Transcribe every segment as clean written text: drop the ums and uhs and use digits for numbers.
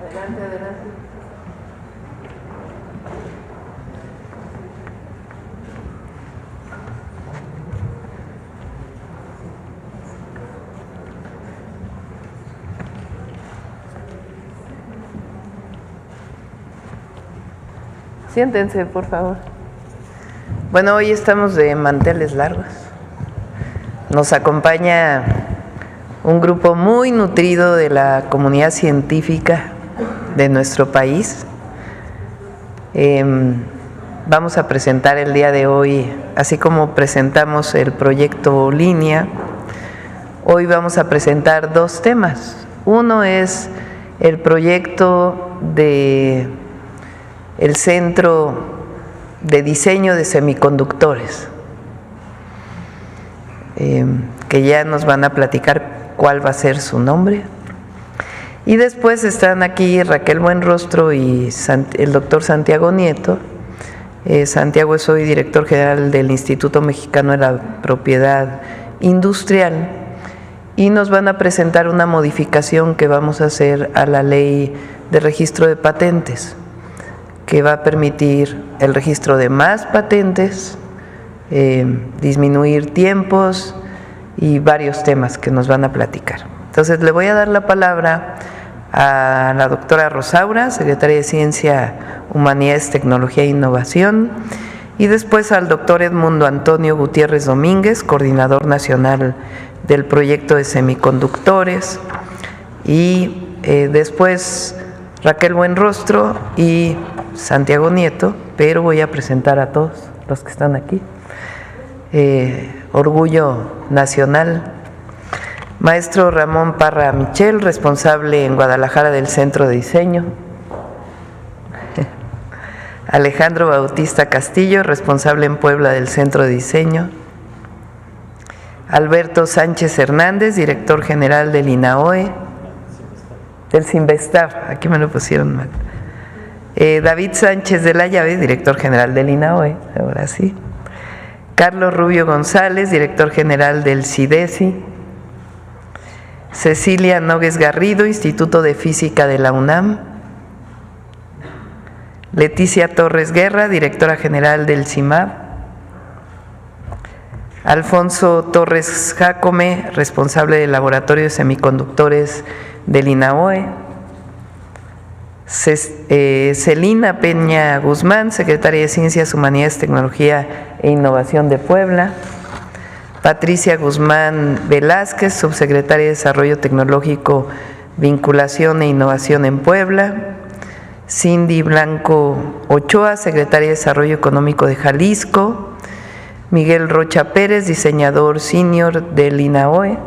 Adelante, adelante. Siéntense, por favor. Bueno, hoy estamos de manteles largos. Nos acompaña un grupo muy nutrido de la comunidad científica de nuestro país. Vamos a presentar el día de hoy, así como presentamos el proyecto Línea, hoy vamos a presentar dos temas. Uno es el proyecto de el Centro de Diseño de Semiconductores, que ya nos van a platicar cuál va a ser su nombre. Y después están aquí Raquel Buenrostro y el doctor Santiago Nieto. Santiago es hoy director general del Instituto Mexicano de la Propiedad Industrial y nos van a presentar una modificación que vamos a hacer a la ley de registro de patentes, que va a permitir el registro de más patentes, disminuir tiempos y varios temas que nos van a platicar. Entonces le voy a dar la palabra a la doctora Rosaura, secretaria de Ciencia, Humanidades, Tecnología e Innovación, y después al doctor Edmundo Antonio Gutiérrez Domínguez, coordinador nacional del proyecto de semiconductores, y después Raquel Buenrostro y Santiago Nieto, pero voy a presentar a todos los que están aquí. Orgullo Nacional, maestro Ramón Parra Michel, responsable en Guadalajara del Centro de Diseño. Alejandro Bautista Castillo, responsable en Puebla del Centro de Diseño. Alberto Sánchez Hernández, director general del INAOE, del Sinvestar, aquí me lo pusieron mal. David Sánchez de la Llave, director general del INAOE, ahora sí. Carlos Rubio González, director general del CIDESI. Cecilia Nogues Garrido, Instituto de Física de la UNAM. Leticia Torres Guerra, directora general del CIMAB. Alfonso Torres Jácome, responsable del Laboratorio de Semiconductores del INAOE. Celina Peña Guzmán, secretaria de Ciencias, Humanidades, Tecnología e Innovación de Puebla. Patricia Guzmán Velázquez, subsecretaria de Desarrollo Tecnológico, Vinculación e Innovación en Puebla. Cindy Blanco Ochoa, secretaria de Desarrollo Económico de Jalisco. Miguel Rocha Pérez, diseñador senior del INAOE.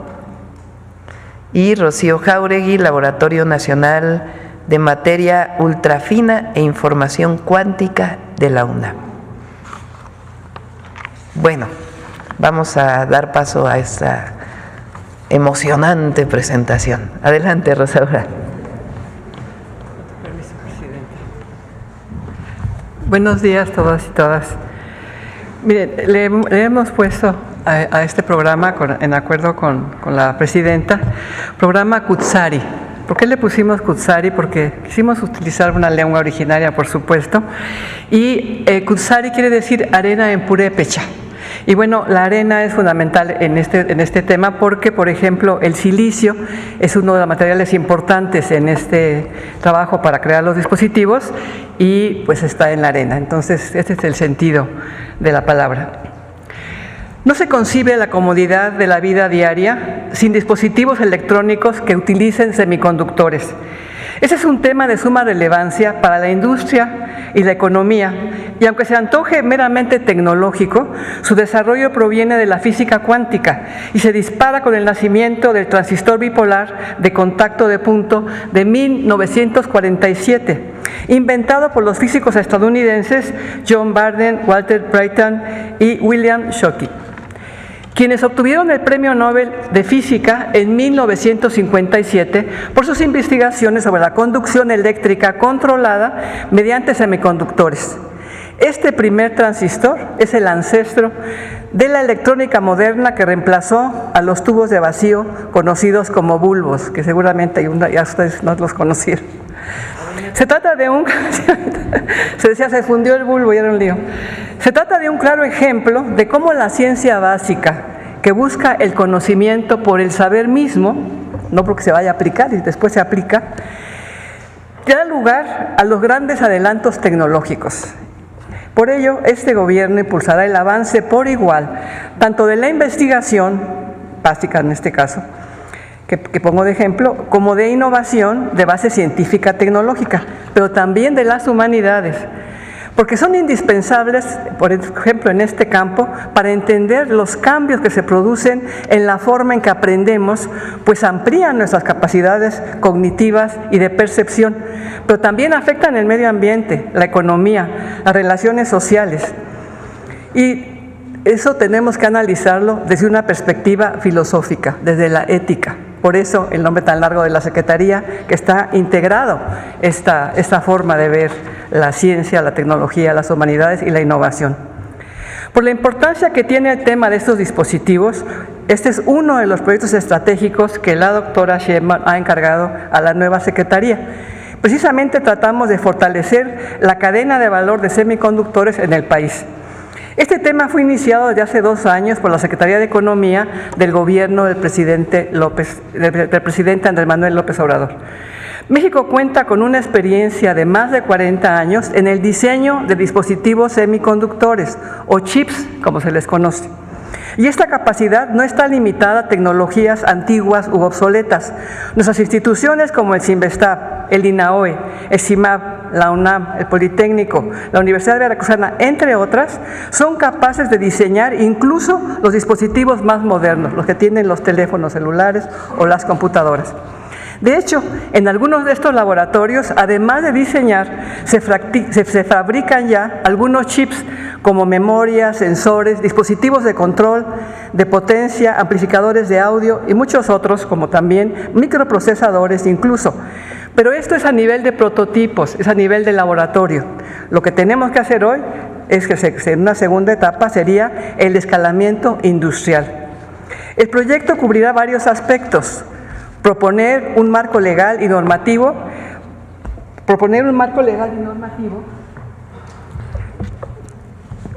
Y Rocío Jáuregui, Laboratorio Nacional de Materia Ultrafina e Información Cuántica de la UNAM. Bueno, vamos a dar paso a esta emocionante presentación. Adelante, Rosaura. Permiso, presidente. Buenos días todas y todas. Miren, le hemos puesto a este programa, en acuerdo con la presidenta, programa Kutsari. ¿Por qué le pusimos Kutsari? Porque quisimos utilizar una lengua originaria, por supuesto, y Kutsari quiere decir arena en purépecha. Y bueno, la arena es fundamental en este tema porque, por ejemplo, el silicio es uno de los materiales importantes en este trabajo para crear los dispositivos y pues está en la arena. Entonces, este es el sentido de la palabra. No se concibe la comodidad de la vida diaria sin dispositivos electrónicos que utilicen semiconductores. Ese es un tema de suma relevancia para la industria y la economía, y aunque se antoje meramente tecnológico, su desarrollo proviene de la física cuántica y se dispara con el nacimiento del transistor bipolar de contacto de punto de 1947, inventado por los físicos estadounidenses John Barden, Walter Brattain y William Shockley, quienes obtuvieron el Premio Nobel de Física en 1957 por sus investigaciones sobre la conducción eléctrica controlada mediante semiconductores. Este primer transistor es el ancestro de la electrónica moderna que reemplazó a los tubos de vacío conocidos como bulbos, que seguramente ya ustedes no los conocieron. Se trata de un... se decía, se fundió el bulbo y era un lío. Se trata de un claro ejemplo de cómo la ciencia básica, que busca el conocimiento por el saber mismo, no porque se vaya a aplicar y después se aplica, da lugar a los grandes adelantos tecnológicos. Por ello, este gobierno impulsará el avance por igual, tanto de la investigación, básica en este caso, que pongo de ejemplo, como de innovación de base científica tecnológica, pero también de las humanidades, porque son indispensables, por ejemplo, en este campo, para entender los cambios que se producen en la forma en que aprendemos, pues amplían nuestras capacidades cognitivas y de percepción, pero también afectan el medio ambiente, la economía, las relaciones sociales. Y eso tenemos que analizarlo desde una perspectiva filosófica, desde la ética. Por eso el nombre tan largo de la Secretaría, que está integrado esta forma de ver la ciencia, la tecnología, las humanidades y la innovación. Por la importancia que tiene el tema de estos dispositivos, este es uno de los proyectos estratégicos que la doctora Sheinbaum ha encargado a la nueva Secretaría. Precisamente tratamos de fortalecer la cadena de valor de semiconductores en el país. Este tema fue iniciado desde hace 2 años por la Secretaría de Economía del gobierno del presidente Andrés Manuel López Obrador. México cuenta con una experiencia de más de 40 años en el diseño de dispositivos semiconductores o chips, como se les conoce. Y esta capacidad no está limitada a tecnologías antiguas u obsoletas. Nuestras instituciones como el CINVESTAB, el INAOE, el CIMAB, la UNAM, el Politécnico, la Universidad Veracruzana, entre otras, son capaces de diseñar incluso los dispositivos más modernos, los que tienen los teléfonos celulares o las computadoras. De hecho, en algunos de estos laboratorios, además de diseñar, se fabrican ya algunos chips como memorias, sensores, dispositivos de control, de potencia, amplificadores de audio y muchos otros, como también microprocesadores incluso. Pero esto es a nivel de prototipos, es a nivel de laboratorio. Lo que tenemos que hacer hoy es que en una segunda etapa sería el escalamiento industrial. El proyecto cubrirá varios aspectos. Proponer un marco legal y normativo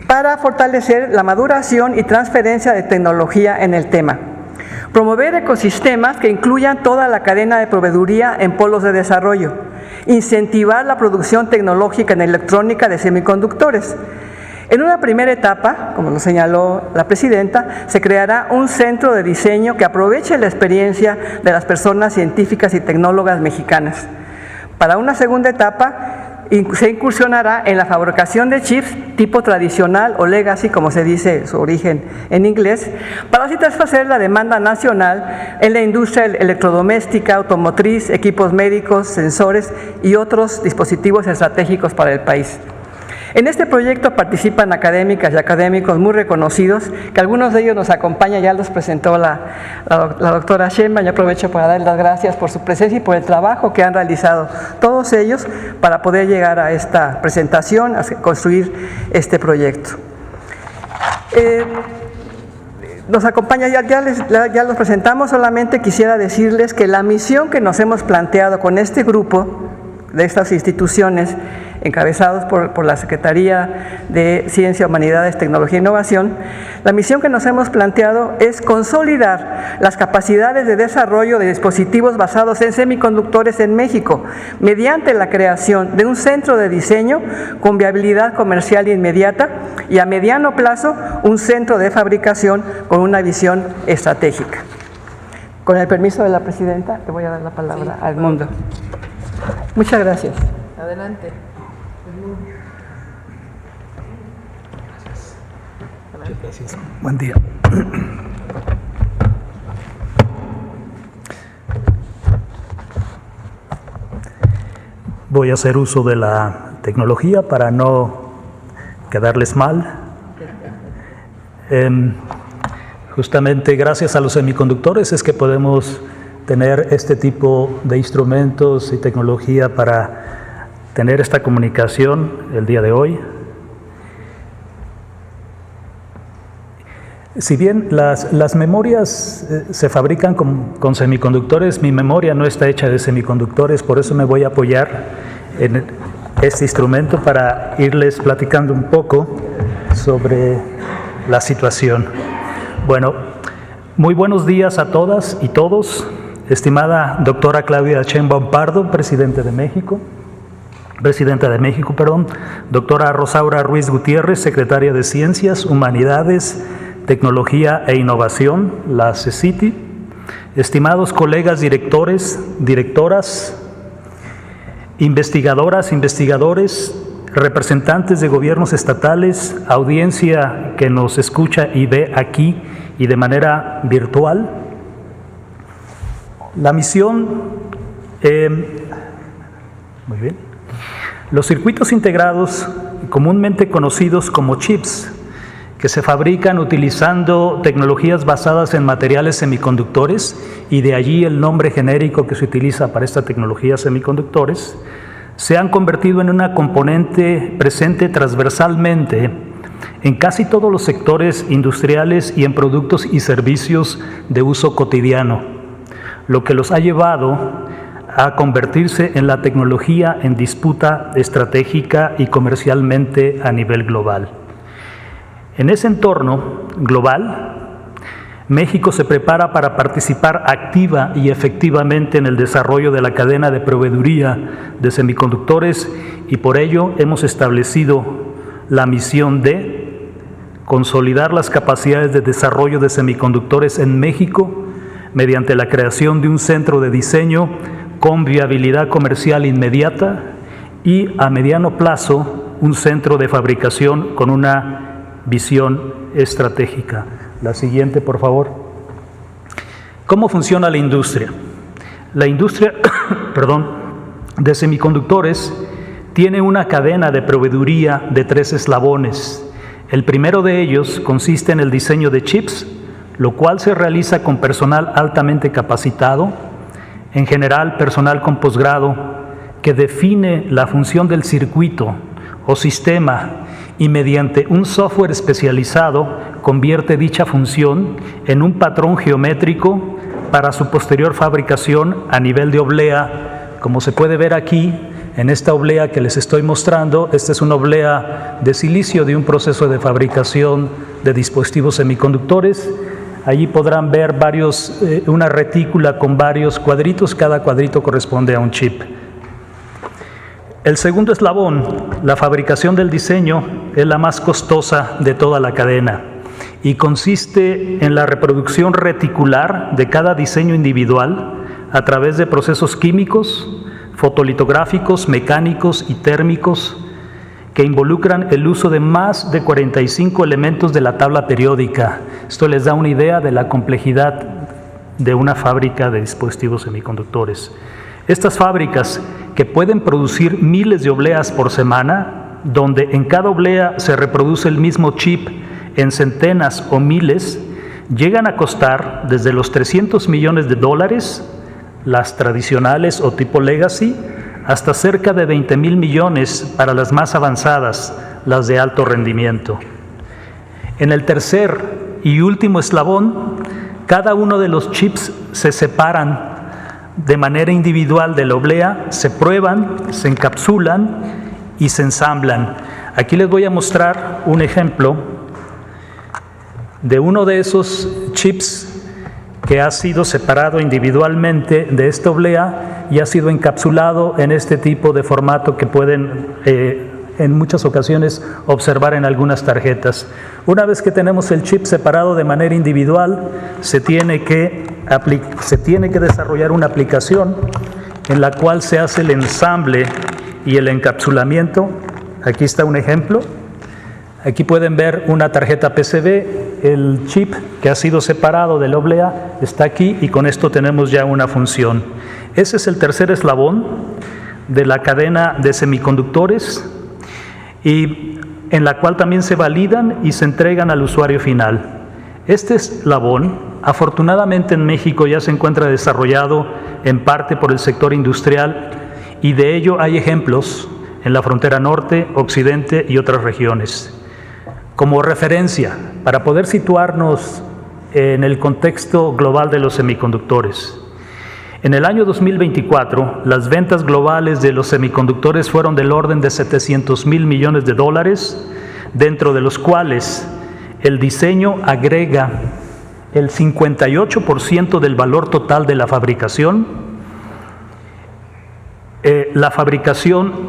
para fortalecer la maduración y transferencia de tecnología en el tema. Promover ecosistemas que incluyan toda la cadena de proveeduría en polos de desarrollo. Incentivar la producción tecnológica en electrónica de semiconductores. En una primera etapa, como lo señaló la presidenta, se creará un centro de diseño que aproveche la experiencia de las personas científicas y tecnólogas mexicanas. Para una segunda etapa, se incursionará en la fabricación de chips tipo tradicional o legacy, como se dice su origen en inglés, para satisfacer la demanda nacional en la industria electrodoméstica, automotriz, equipos médicos, sensores y otros dispositivos estratégicos para el país. En este proyecto participan académicas y académicos muy reconocidos, que algunos de ellos nos acompañan, ya los presentó la doctora Sheinbaum. Yo aprovecho para dar las gracias por su presencia y por el trabajo que han realizado todos ellos para poder llegar a esta presentación, a construir este proyecto. Nos acompaña, ya los presentamos, solamente quisiera decirles que la misión que nos hemos planteado con este grupo de estas instituciones, encabezados por la Secretaría de Ciencia, Humanidades, Tecnología e Innovación, la misión que nos hemos planteado es consolidar las capacidades de desarrollo de dispositivos basados en semiconductores en México, mediante la creación de un centro de diseño con viabilidad comercial inmediata y a mediano plazo un centro de fabricación con una visión estratégica. Con el permiso de la presidenta, le voy a dar la palabra al mundo. Muchas gracias. Adelante. Muchas gracias. Buen día. Voy a hacer uso de la tecnología para no quedarles mal. Justamente gracias a los semiconductores es que podemos tener este tipo de instrumentos y tecnología para tener esta comunicación el día de hoy. Si bien las memorias se fabrican con semiconductores, mi memoria no está hecha de semiconductores, por eso me voy a apoyar en este instrumento para irles platicando un poco sobre la situación. Bueno, muy buenos días a todas y todos. Estimada doctora Claudia Sheinbaum Pardo, presidenta de México, doctora Rosaura Ruiz Gutiérrez, secretaria de Ciencias, Humanidades, Tecnología e Innovación, la CECITI, estimados colegas directores, directoras, investigadoras, investigadores, representantes de gobiernos estatales, audiencia que nos escucha y ve aquí y de manera virtual. La misión, muy bien, los circuitos integrados, comúnmente conocidos como chips, que se fabrican utilizando tecnologías basadas en materiales semiconductores, y de allí el nombre genérico que se utiliza para esta tecnología semiconductores, se han convertido en una componente presente transversalmente en casi todos los sectores industriales y en productos y servicios de uso cotidiano, lo que los ha llevado a convertirse en la tecnología en disputa estratégica y comercialmente a nivel global. En ese entorno global, México se prepara para participar activa y efectivamente en el desarrollo de la cadena de proveeduría de semiconductores, y por ello hemos establecido la misión de consolidar las capacidades de desarrollo de semiconductores en México mediante la creación de un centro de diseño con viabilidad comercial inmediata y a mediano plazo un centro de fabricación con una visión estratégica. La siguiente, por favor. ¿Cómo funciona la industria? La industria de semiconductores tiene una cadena de proveeduría de 3 eslabones. El primero de ellos consiste en el diseño de chips, lo cual se realiza con personal altamente capacitado, en general personal con posgrado, que define la función del circuito o sistema y mediante un software especializado convierte dicha función en un patrón geométrico para su posterior fabricación a nivel de oblea. Como se puede ver aquí, en esta oblea que les estoy mostrando, esta es una oblea de silicio de un proceso de fabricación de dispositivos semiconductores. Allí podrán ver una retícula con varios cuadritos, cada cuadrito corresponde a un chip. El segundo eslabón, la fabricación del diseño, es la más costosa de toda la cadena y consiste en la reproducción reticular de cada diseño individual a través de procesos químicos, fotolitográficos, mecánicos y térmicos que involucran el uso de más de 45 elementos de la tabla periódica. Esto les da una idea de la complejidad de una fábrica de dispositivos semiconductores. Estas fábricas, que pueden producir miles de obleas por semana, donde en cada oblea se reproduce el mismo chip en centenas o miles, llegan a costar desde los $300 millones, las tradicionales o tipo legacy, hasta cerca de 20,000 millones para las más avanzadas, las de alto rendimiento. En el tercer y último eslabón, cada uno de los chips se separan de manera individual de la oblea, se prueban, se encapsulan y se ensamblan. Aquí les voy a mostrar un ejemplo de uno de esos chips que ha sido separado individualmente de esta oblea y ha sido encapsulado en este tipo de formato que pueden en muchas ocasiones observar en algunas tarjetas. Una vez que tenemos el chip separado de manera individual, se tiene que desarrollar una aplicación en la cual se hace el ensamble y el encapsulamiento. Aquí está un ejemplo. Aquí pueden ver una tarjeta PCB, el chip que ha sido separado de la oblea está aquí y con esto tenemos ya una función. Ese es el tercer eslabón de la cadena de semiconductores y en la cual también se validan y se entregan al usuario final. Este eslabón, afortunadamente en México ya se encuentra desarrollado en parte por el sector industrial y de ello hay ejemplos en la frontera norte, occidente y otras regiones. como referencia para poder situarnos en el contexto global de los semiconductores. En el año 2024, las ventas globales de los semiconductores fueron del orden de $700,000 millones, dentro de los cuales el diseño agrega el 58% del valor total de la fabricación,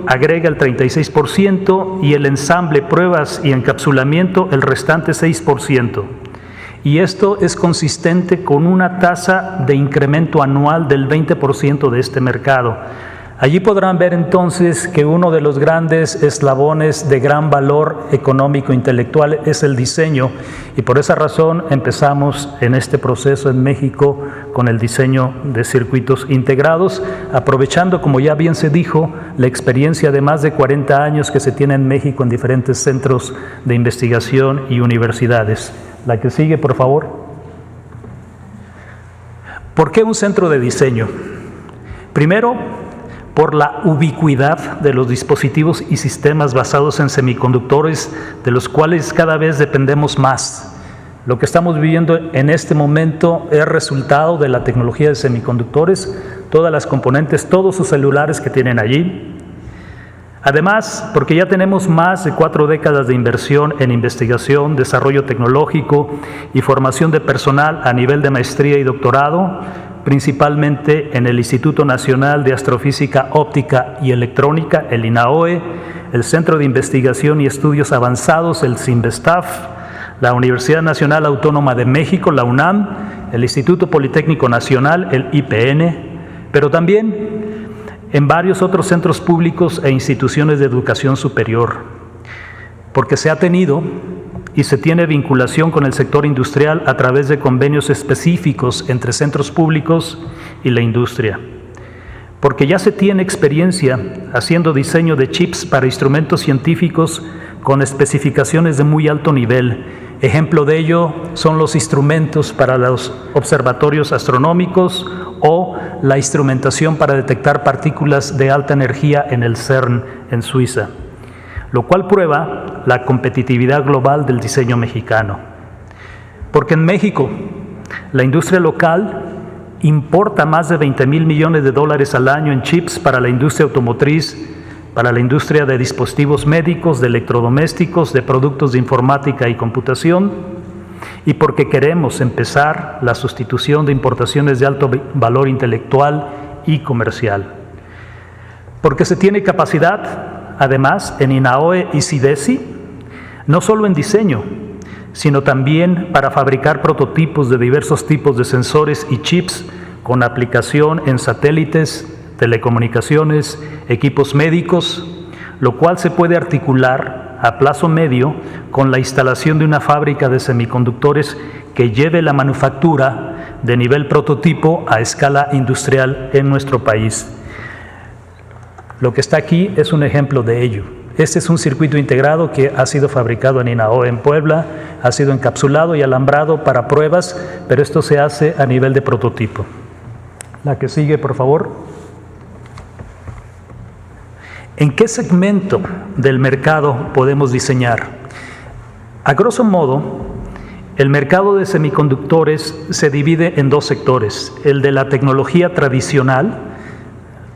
agrega el 36% y el ensamble, pruebas y encapsulamiento el restante 6%. Y esto es consistente con una tasa de incremento anual del 20% de este mercado. Allí podrán ver entonces que uno de los grandes eslabones de gran valor económico e intelectual es el diseño, y por esa razón empezamos en este proceso en México con el diseño de circuitos integrados, aprovechando, como ya bien se dijo, la experiencia de más de 40 años que se tiene en México en diferentes centros de investigación y universidades. La que sigue, por favor. ¿Por qué un centro de diseño? Primero, por la ubicuidad de los dispositivos y sistemas basados en semiconductores, de los cuales cada vez dependemos más. Lo que estamos viviendo en este momento es resultado de la tecnología de semiconductores, todas las componentes, todos sus celulares que tienen allí. Además, porque ya tenemos más de 4 décadas de inversión en investigación, desarrollo tecnológico y formación de personal a nivel de maestría y doctorado, principalmente en el Instituto Nacional de Astrofísica Óptica y Electrónica, el INAOE, el Centro de Investigación y Estudios Avanzados, el CINVESTAF, la Universidad Nacional Autónoma de México, la UNAM, el Instituto Politécnico Nacional, el IPN, pero también en varios otros centros públicos e instituciones de educación superior, porque se ha tenido y se tiene vinculación con el sector industrial a través de convenios específicos entre centros públicos y la industria, porque ya se tiene experiencia haciendo diseño de chips para instrumentos científicos con especificaciones de muy alto nivel. Ejemplo de ello son los instrumentos para los observatorios astronómicos o la instrumentación para detectar partículas de alta energía en el CERN en Suiza, lo cual prueba la competitividad global del diseño mexicano. Porque en México, la industria local importa más de $20,000 millones al año en chips para la industria automotriz, para la industria de dispositivos médicos, de electrodomésticos, de productos de informática y computación, y porque queremos empezar la sustitución de importaciones de alto valor intelectual y comercial. Porque se tiene capacidad, además, en INAOE y CIDESI, no solo en diseño, sino también para fabricar prototipos de diversos tipos de sensores y chips con aplicación en satélites, telecomunicaciones, equipos médicos, lo cual se puede articular a plazo medio con la instalación de una fábrica de semiconductores que lleve la manufactura de nivel prototipo a escala industrial en nuestro país. Lo que está aquí es un ejemplo de ello. Este es un circuito integrado que ha sido fabricado en INAOE en Puebla, ha sido encapsulado y alambrado para pruebas, pero esto se hace a nivel de prototipo. La que sigue, por favor. ¿En qué segmento del mercado podemos diseñar? A grosso modo, el mercado de semiconductores se divide en 2 sectores: el de la tecnología tradicional,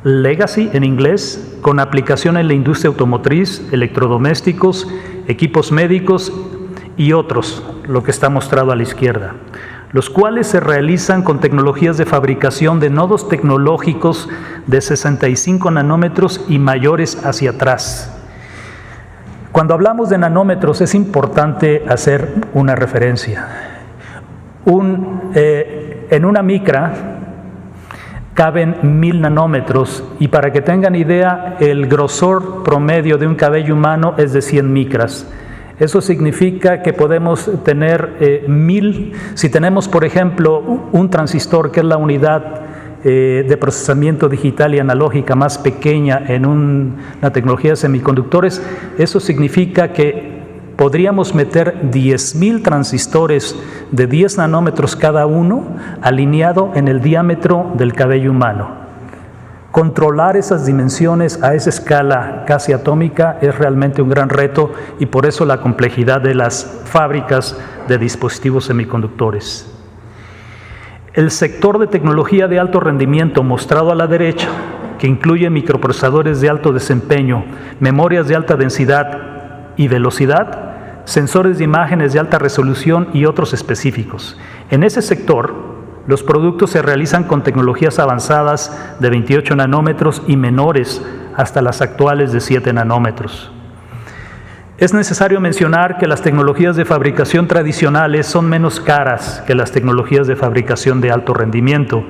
legacy en inglés, con aplicación en la industria automotriz, electrodomésticos, equipos médicos y otros, lo que está mostrado a la izquierda, los cuales se realizan con tecnologías de fabricación de nodos tecnológicos de 65 nanómetros y mayores hacia atrás. Cuando hablamos de nanómetros es importante hacer una referencia. En una micra caben 1000 nanómetros, y para que tengan idea, el grosor promedio de un cabello humano es de 100 micras. Eso significa que podemos tener 1000, si tenemos, por ejemplo, un transistor, que es la unidad de procesamiento digital y analógica más pequeña en una tecnología de semiconductores, eso significa que podríamos meter 10,000 transistores de 10 nanómetros cada uno, alineado en el diámetro del cabello humano. Controlar esas dimensiones a esa escala casi atómica es realmente un gran reto y por eso la complejidad de las fábricas de dispositivos semiconductores. El sector de tecnología de alto rendimiento mostrado a la derecha, que incluye microprocesadores de alto desempeño, memorias de alta densidad y velocidad, sensores de imágenes de alta resolución y otros específicos. En ese sector, los productos se realizan con tecnologías avanzadas de 28 nanómetros y menores hasta las actuales de 7 nanómetros. Es necesario mencionar que las tecnologías de fabricación tradicionales son menos caras que las tecnologías de fabricación de alto rendimiento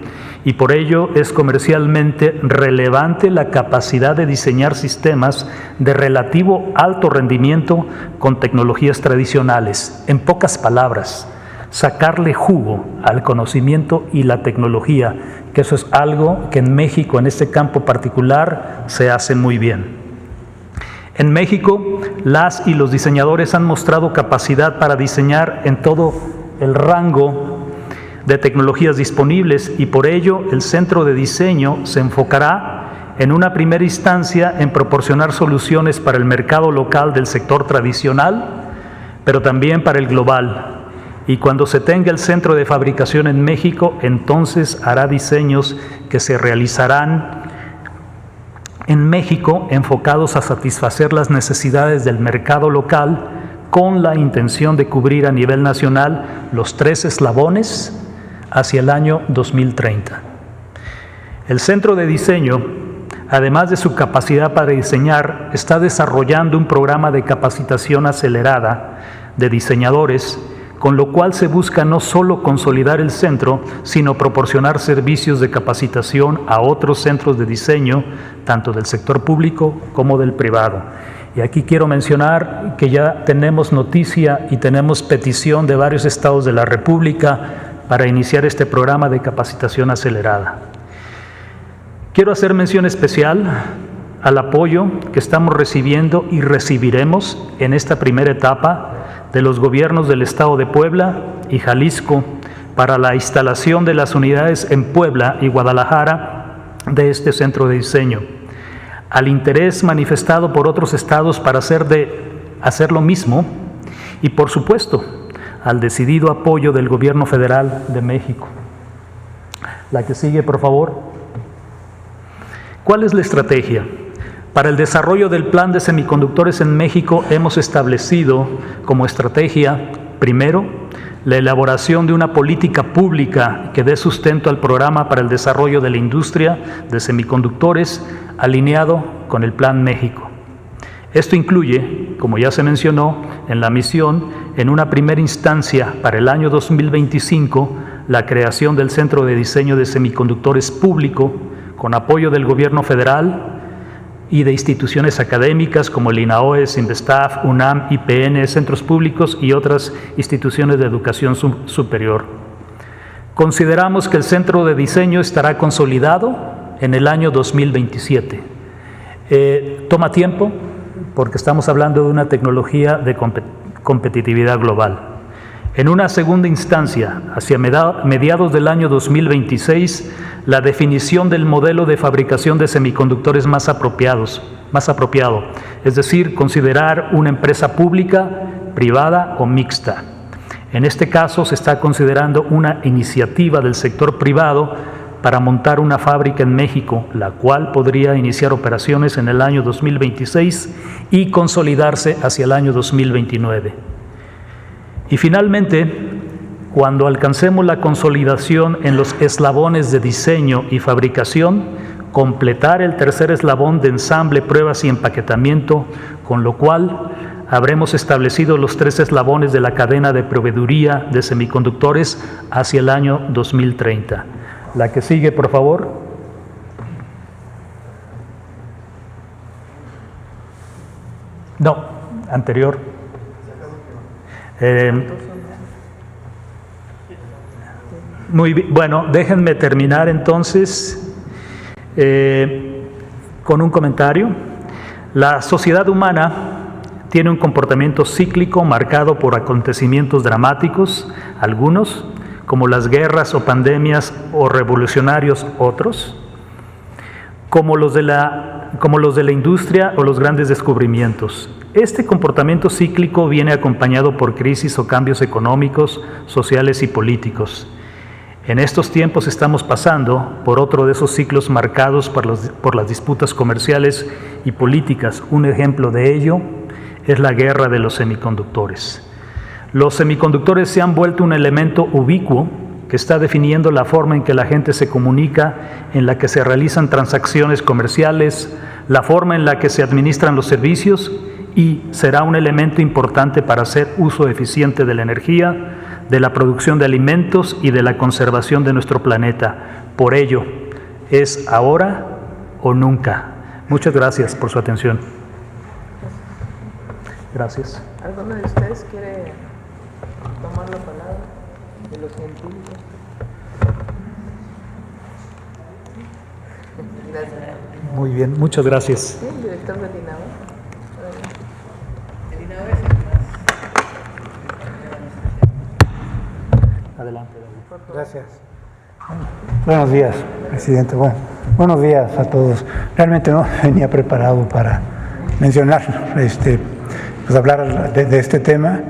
y por ello es comercialmente relevante la capacidad de diseñar sistemas de relativo alto rendimiento con tecnologías tradicionales. En pocas palabras, sacarle jugo al conocimiento y la tecnología, que eso es algo que en México, en este campo particular, se hace muy bien. En México, las y los diseñadores han mostrado capacidad para diseñar en todo el rango de tecnologías disponibles y por ello el Centro de Diseño se enfocará en una primera instancia en proporcionar soluciones para el mercado local del sector tradicional, pero también para el global. Y cuando se tenga el centro de fabricación en México, entonces hará diseños que se realizarán en México enfocados a satisfacer las necesidades del mercado local con la intención de cubrir a nivel nacional los 3 eslabones hacia el año 2030. El centro de diseño, además de su capacidad para diseñar, está desarrollando un programa de capacitación acelerada de diseñadores, con lo cual se busca no solo consolidar el centro, sino proporcionar servicios de capacitación a otros centros de diseño, tanto del sector público como del privado. Y aquí quiero mencionar que ya tenemos noticia y tenemos petición de varios estados de la República para iniciar este programa de capacitación acelerada. Quiero hacer mención especial al apoyo que estamos recibiendo y recibiremos en esta primera etapa de los gobiernos del Estado de Puebla y Jalisco para la instalación de las unidades en Puebla y Guadalajara de este centro de diseño, al interés manifestado por otros estados para hacer lo mismo y, por supuesto, al decidido apoyo del Gobierno Federal de México. La que sigue, por favor. ¿Cuál es la estrategia? Para el desarrollo del plan de semiconductores en México hemos establecido como estrategia, primero, la elaboración de una política pública que dé sustento al programa para el desarrollo de la industria de semiconductores alineado con el Plan México. Esto incluye, como ya se mencionó en la misión, en una primera instancia para el año 2025, la creación del Centro de Diseño de Semiconductores Público con apoyo del Gobierno Federal y de instituciones académicas como el INAOE, Sinvestaf, UNAM, IPN, centros públicos y otras instituciones de educación superior. Consideramos que el centro de diseño estará consolidado en el año 2027. Toma tiempo porque estamos hablando de una tecnología de competitividad global. En una segunda instancia, hacia mediados del año 2026, la definición del modelo de fabricación de semiconductores más apropiado, es decir, considerar una empresa pública, privada o mixta. En este caso se está considerando una iniciativa del sector privado para montar una fábrica en México, la cual podría iniciar operaciones en el año 2026 y consolidarse hacia el año 2029. Y finalmente, cuando alcancemos la consolidación en los eslabones de diseño y fabricación, completar el tercer eslabón de ensamble, pruebas y empaquetamiento, con lo cual habremos establecido los 3 eslabones de la cadena de proveeduría de semiconductores hacia el año 2030. La que sigue, por favor. No, anterior. Muy bien, bueno, déjenme terminar entonces con un comentario. La sociedad humana tiene un comportamiento cíclico marcado por acontecimientos dramáticos, algunos, como las guerras o pandemias, o revolucionarios, otros. como los de la industria o los grandes descubrimientos. Este comportamiento cíclico viene acompañado por crisis o cambios económicos, sociales y políticos. En estos tiempos estamos pasando por otro de esos ciclos marcados por las disputas comerciales y políticas. Un ejemplo de ello es la guerra de los semiconductores. Los semiconductores se han vuelto un elemento ubicuo que está definiendo la forma en que la gente se comunica, en la que se realizan transacciones comerciales, la forma en la que se administran los servicios, y será un elemento importante para hacer uso eficiente de la energía, de la producción de alimentos y de la conservación de nuestro planeta. Por ello, es ahora o nunca. Muchas gracias por su atención. Gracias. ¿Alguno de ustedes quiere tomar la palabra de los científicos? Gracias. Muy bien, muchas gracias. Sí, el director del INAO. Adelante. Gracias. Buenos días, presidente. Bueno, buenos días a todos. Realmente no venía preparado para mencionar, pues hablar de este tema,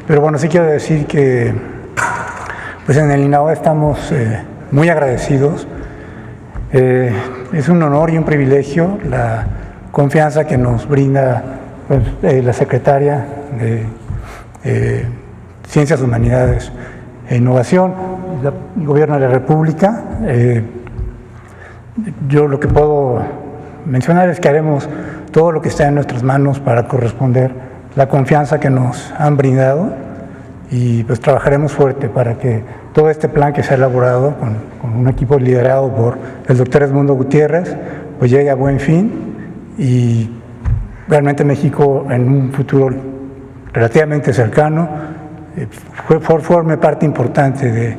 pero bueno, sí quiero decir que pues en el INAO estamos muy agradecidos. Es un honor y un privilegio la confianza que nos brinda pues, la secretaria de Ciencias, Humanidades e Innovación, el Gobierno de la República. Yo lo que puedo mencionar es que haremos todo lo que está en nuestras manos para corresponder la confianza que nos han brindado, y pues trabajaremos fuerte para que todo este plan que se ha elaborado con un equipo liderado por el doctor Edmundo Gutiérrez pues llegue a buen fin, y realmente México en un futuro relativamente cercano forme parte importante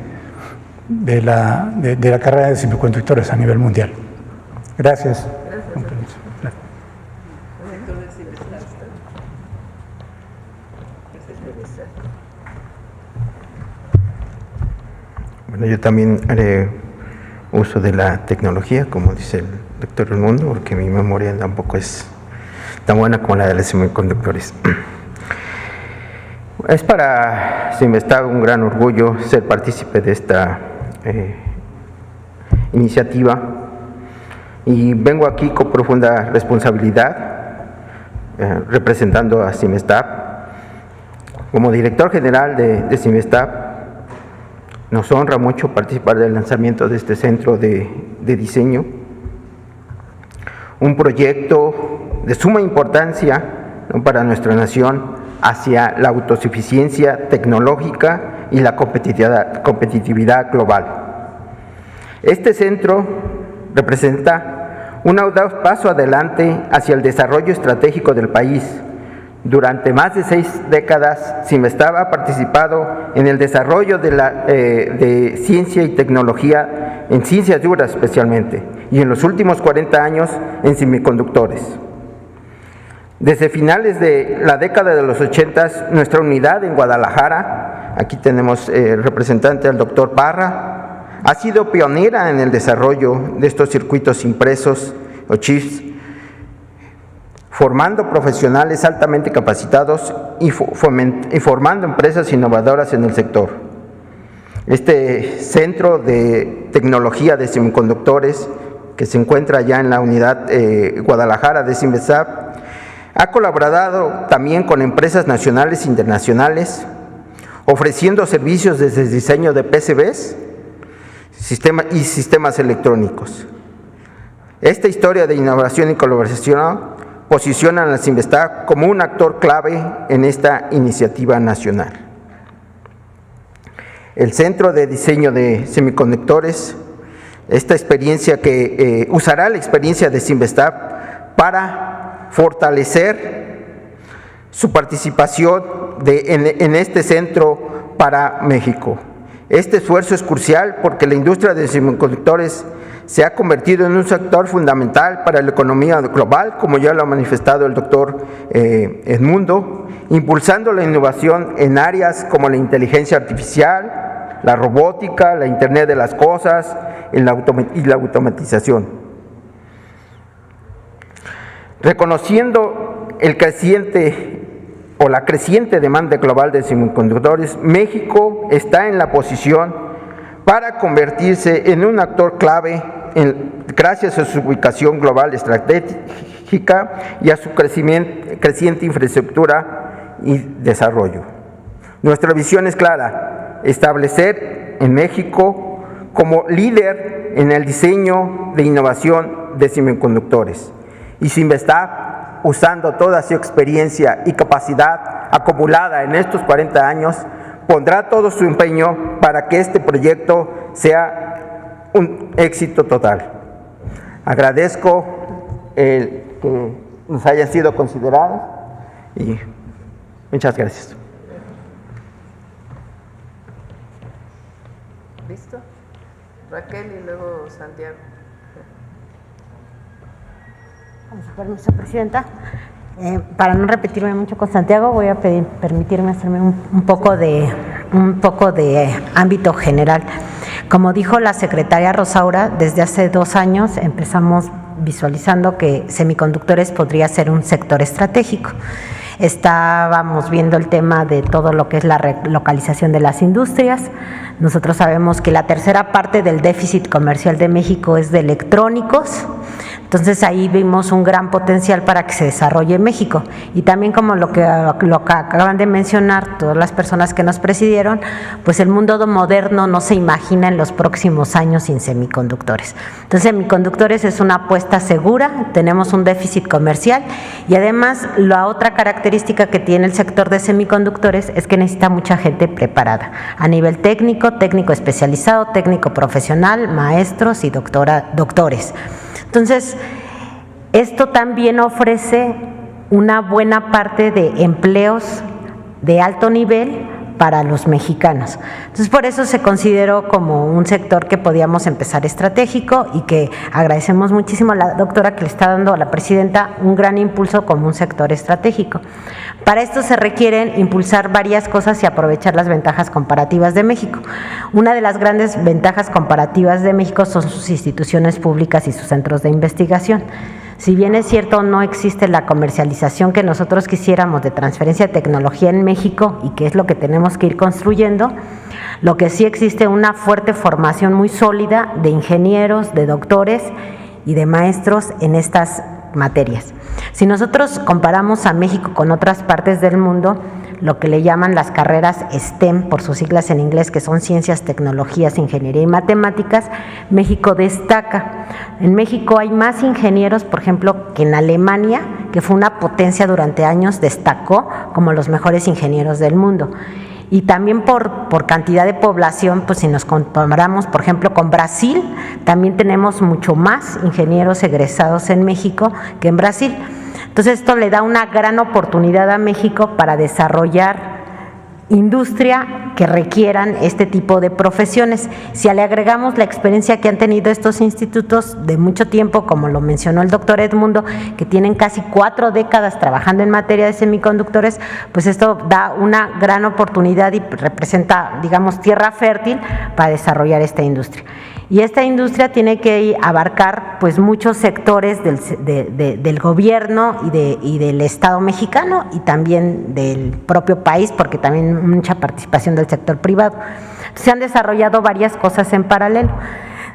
de la carrera de semiconductores a nivel mundial. Gracias. Bueno, yo también haré uso de la tecnología, como dice el doctor Edmundo, porque mi memoria tampoco es tan buena como la de los semiconductores. Es para CIMESTAB un gran orgullo ser partícipe de esta iniciativa, y vengo aquí con profunda responsabilidad representando a CIMESTAB. Como director general de CIMESTAB, nos honra mucho participar del lanzamiento de este centro de diseño, un proyecto de suma importancia, ¿no?, para nuestra nación, hacia la autosuficiencia tecnológica y la competitividad global. Este centro representa un audaz paso adelante hacia el desarrollo estratégico del país. Durante más de 6 décadas, CIMESTAB ha participado en el desarrollo de ciencia y tecnología, en ciencias duras especialmente, y en los últimos 40 años en semiconductores. Desde finales de la década de los 80, nuestra unidad en Guadalajara, aquí tenemos representante al doctor Parra, ha sido pionera en el desarrollo de estos circuitos impresos o chips, formando profesionales altamente capacitados y formando empresas innovadoras en el sector. Este centro de tecnología de semiconductores, que se encuentra ya en la unidad Guadalajara de CIMESTAB, ha colaborado también con empresas nacionales e internacionales, ofreciendo servicios desde el diseño de PCBs y sistemas electrónicos. Esta historia de innovación y colaboración posiciona a la CIMESTAB como un actor clave en esta iniciativa nacional. El Centro de Diseño de Semiconductores, esta experiencia que usará la experiencia de CIMESTAB para fortalecer su participación en este centro para México. Este esfuerzo es crucial porque la industria de semiconductores se ha convertido en un sector fundamental para la economía global, como ya lo ha manifestado el doctor Edmundo, impulsando la innovación en áreas como la inteligencia artificial, la robótica, la Internet de las cosas y la automatización. Reconociendo el creciente o la creciente demanda global de semiconductores, México está en la posición para convertirse en un actor clave gracias a su ubicación global estratégica y a su creciente infraestructura y desarrollo. Nuestra visión es clara: establecer en México como líder en el diseño de innovación de semiconductores, y Sinvestap, usando toda su experiencia y capacidad acumulada en estos 40 años, pondrá todo su empeño para que este proyecto sea un éxito total. Agradezco que nos hayan sido considerados y muchas gracias. ¿Listo? Raquel y luego Santiago. Con su permiso, Presidenta. Para no repetirme mucho con Santiago, voy a permitirme hacerme un poco de ámbito general. Como dijo la secretaria Rosaura, desde hace 2 años empezamos visualizando que semiconductores podría ser un sector estratégico. Estábamos viendo el tema de todo lo que es la relocalización de las industrias. Nosotros sabemos que la tercera parte del déficit comercial de México es de electrónicos. Entonces ahí vimos un gran potencial para que se desarrolle en México. Y también, como lo que acaban de mencionar todas las personas que nos presidieron, pues el mundo moderno no se imagina en los próximos años sin semiconductores. Entonces semiconductores es una apuesta segura, tenemos un déficit comercial, y además la otra característica que tiene el sector de semiconductores es que necesita mucha gente preparada a nivel técnico, técnico especializado, técnico profesional, maestros y doctores. Entonces, esto también ofrece una buena parte de empleos de alto nivel para los mexicanos. Entonces, por eso se consideró como un sector que podíamos empezar estratégico, y que agradecemos muchísimo a la doctora que le está dando a la presidenta un gran impulso como un sector estratégico. Para esto se requieren impulsar varias cosas y aprovechar las ventajas comparativas de México. Una de las grandes ventajas comparativas de México son sus instituciones públicas y sus centros de investigación. Si bien es cierto, no existe la comercialización que nosotros quisiéramos de transferencia de tecnología en México, y que es lo que tenemos que ir construyendo, lo que sí existe una fuerte formación muy sólida de ingenieros, de doctores y de maestros en estas materias. Si nosotros comparamos a México con otras partes del mundo, lo que le llaman las carreras STEM, por sus siglas en inglés, que son ciencias, tecnologías, ingeniería y matemáticas, México destaca. En México hay más ingenieros, por ejemplo, que en Alemania, que fue una potencia durante años, destacó como los mejores ingenieros del mundo. Y también por cantidad de población, pues si nos comparamos, por ejemplo, con Brasil, también tenemos mucho más ingenieros egresados en México que en Brasil. Entonces, esto le da una gran oportunidad a México para desarrollar industria que requieran este tipo de profesiones. Si le agregamos la experiencia que han tenido estos institutos de mucho tiempo, como lo mencionó el doctor Edmundo, que tienen casi 4 décadas trabajando en materia de semiconductores, pues esto da una gran oportunidad y representa, digamos, tierra fértil para desarrollar esta industria. Y esta industria tiene que abarcar pues muchos sectores del gobierno y del Estado mexicano, y también del propio país, porque también mucha participación del sector privado. Se han desarrollado varias cosas en paralelo.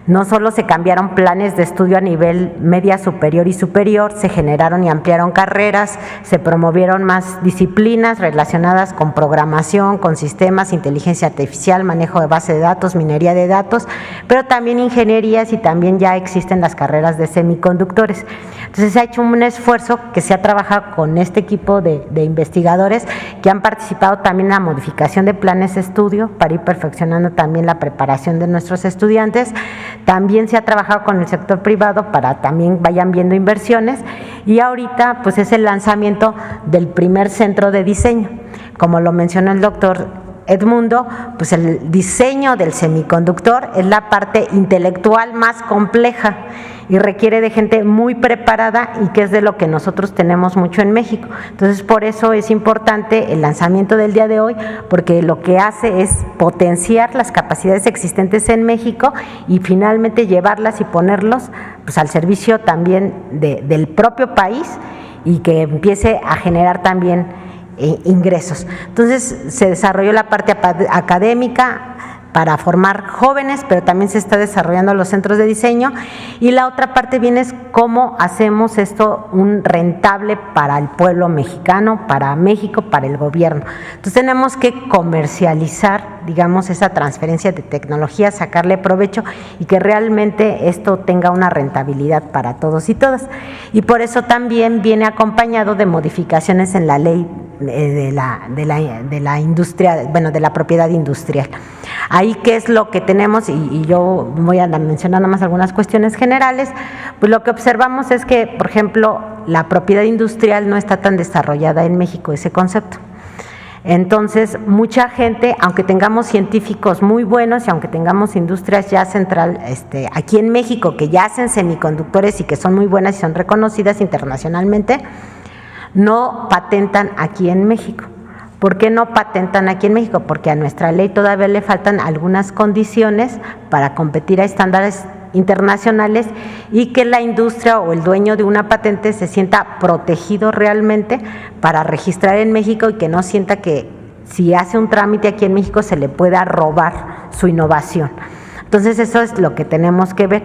No solo se cambiaron planes de estudio a nivel media superior y superior, se generaron y ampliaron carreras, se promovieron más disciplinas relacionadas con programación, con sistemas, inteligencia artificial, manejo de base de datos, minería de datos, pero también ingenierías, y también ya existen las carreras de semiconductores. Entonces se ha hecho un esfuerzo que se ha trabajado con este equipo de investigadores que han participado también en la modificación de planes de estudio para ir perfeccionando también la preparación de nuestros estudiantes. También se ha trabajado con el sector privado para también vayan viendo inversiones, y ahorita pues es el lanzamiento del primer centro de diseño. Como lo mencionó el doctor Edmundo, pues el diseño del semiconductor es la parte intelectual más compleja y requiere de gente muy preparada, y que es de lo que nosotros tenemos mucho en México. Entonces, por eso es importante el lanzamiento del día de hoy, porque lo que hace es potenciar las capacidades existentes en México y finalmente llevarlas y ponerlos pues al servicio también del propio país, y que empiece a generar también ingresos. Entonces se desarrolló la parte académica para formar jóvenes, pero también se está desarrollando los centros de diseño, y la otra parte viene es cómo hacemos esto un rentable para el pueblo mexicano, para México, para el gobierno. Entonces tenemos que comercializar, digamos, esa transferencia de tecnología, sacarle provecho y que realmente esto tenga una rentabilidad para todos y todas. Y por eso también viene acompañado de modificaciones en la ley de la industria, bueno, de la propiedad industrial. Ahí, ¿qué es lo que tenemos? Y yo voy a mencionar nada más algunas cuestiones generales. Pues lo que observamos es que, por ejemplo, la propiedad industrial no está tan desarrollada en México, ese concepto. Entonces, mucha gente, aunque tengamos científicos muy buenos y aunque tengamos industrias ya central, aquí en México, que ya hacen semiconductores y que son muy buenas y son reconocidas internacionalmente, no patentan aquí en México. ¿Por qué no patentan aquí en México? Porque a nuestra ley todavía le faltan algunas condiciones para competir a estándares internacionales y que la industria o el dueño de una patente se sienta protegido realmente para registrar en México y que no sienta que si hace un trámite aquí en México se le pueda robar su innovación. Entonces eso es lo que tenemos que ver.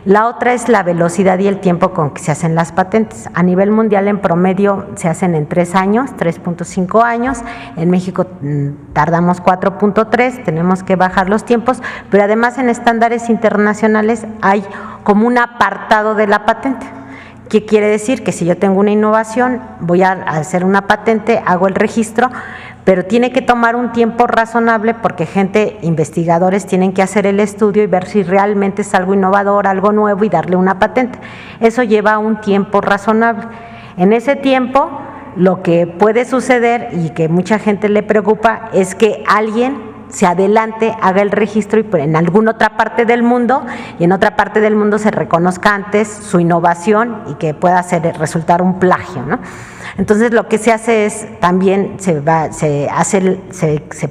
La otra es la velocidad y el tiempo con que se hacen las patentes. A nivel mundial, en promedio, se hacen en 3 años, 3.5 años. En México tardamos 4.3, tenemos que bajar los tiempos, pero además en estándares internacionales hay como un apartado de la patente. ¿Qué quiere decir? Que si yo tengo una innovación, voy a hacer una patente, hago el registro, pero tiene que tomar un tiempo razonable porque investigadores tienen que hacer el estudio y ver si realmente es algo innovador, algo nuevo y darle una patente. Eso lleva un tiempo razonable. En ese tiempo, lo que puede suceder y que mucha gente le preocupa es que alguien se adelante, haga el registro y en alguna otra parte del mundo y en otra parte del mundo se reconozca antes su innovación y que pueda resultar un plagio, ¿no? Entonces lo que se hace es también se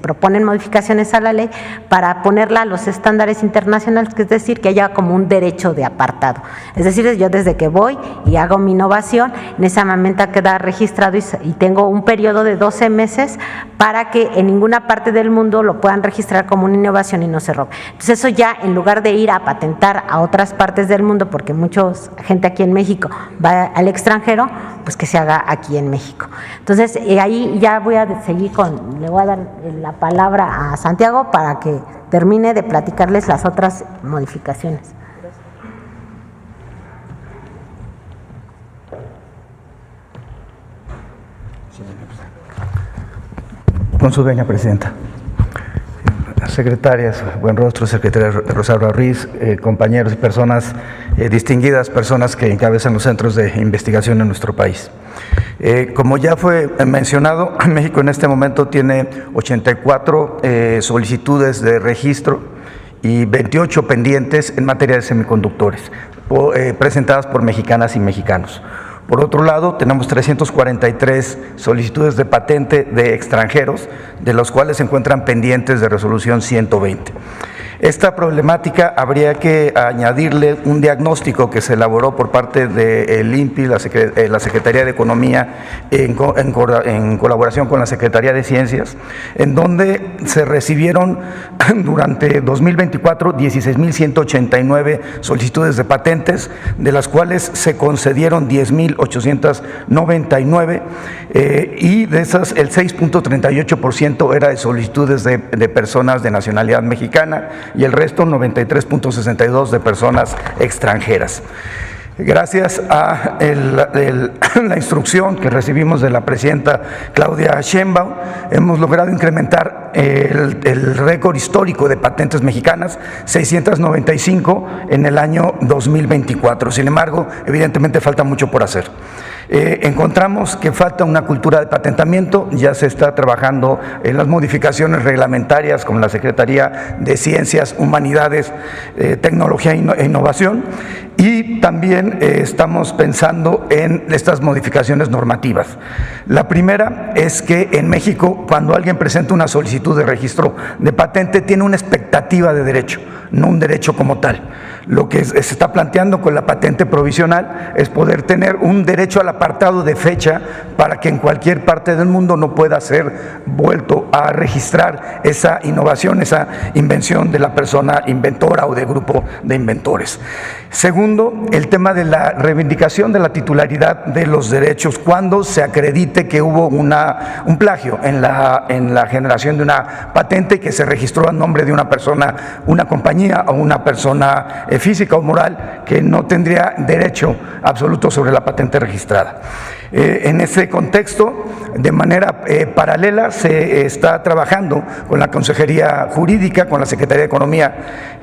proponen modificaciones a la ley para ponerla a los estándares internacionales, que es decir, que haya como un derecho de apartado. Es decir, yo desde que voy y hago mi innovación, en ese momento queda registrado y tengo un periodo de 12 meses para que en ninguna parte del mundo lo puedan registrar como una innovación y no se robe. Entonces eso ya, en lugar de ir a patentar a otras partes del mundo, porque mucha gente aquí en México va al extranjero, pues que se haga aquí en México. Entonces ahí ya voy a seguir le voy a dar la palabra a Santiago para que termine de platicarles las otras modificaciones. Con su venia, Presidenta. Secretarias, buen rostro, secretaria Rosaura Ruiz, compañeros y personas distinguidas, personas que encabezan los centros de investigación en nuestro país. Como ya fue mencionado, México en este momento tiene 84 solicitudes de registro y 28 pendientes en materia de semiconductores, presentadas por mexicanas y mexicanos. Por otro lado, tenemos 343 solicitudes de patente de extranjeros, de los cuales se encuentran pendientes de resolución 120. Esta problemática habría que añadirle un diagnóstico que se elaboró por parte del INPI, la Secretaría de Economía, en colaboración con la Secretaría de Ciencias, en donde se recibieron durante 2024 16.189 solicitudes de patentes, de las cuales se concedieron 10.899 y de esas el 6.38% era de solicitudes de personas de nacionalidad mexicana y el resto 93.62 de personas extranjeras. Gracias a la instrucción que recibimos de la presidenta Claudia Sheinbaum, hemos logrado incrementar el récord histórico de patentes mexicanas, 695 en el año 2024. Sin embargo, evidentemente falta mucho por hacer. Encontramos que falta una cultura de patentamiento, ya se está trabajando en las modificaciones reglamentarias con la Secretaría de Ciencias, Humanidades, Tecnología e Innovación, y también estamos pensando en estas modificaciones normativas. La primera es que en México, cuando alguien presenta una solicitud de registro de patente, tiene una expectativa de derecho, no un derecho como tal. Lo que se está planteando con la patente provisional es poder tener un derecho al apartado de fecha para que en cualquier parte del mundo no pueda ser vuelto a registrar esa innovación, esa invención de la persona inventora o de grupo de inventores. Segundo, el tema de la reivindicación de la titularidad de los derechos cuando se acredite que hubo un plagio en la generación de una patente que se registró a nombre de una persona, una compañía o una persona física o moral que no tendría derecho absoluto sobre la patente registrada. En ese contexto, de manera paralela, se está trabajando con la Consejería Jurídica, con la Secretaría de Economía,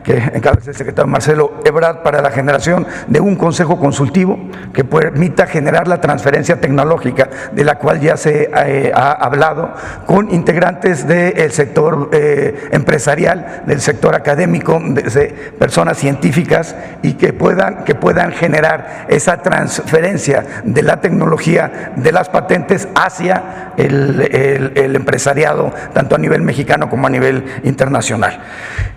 que encabeza el secretario Marcelo Ebrard, para la generación de un consejo consultivo que permita generar la transferencia tecnológica de la cual ya se ha hablado, con integrantes del sector empresarial, del sector académico, de personas científicas, y que puedan generar esa transferencia de la tecnología de las patentes hacia el empresariado, tanto a nivel mexicano como a nivel internacional.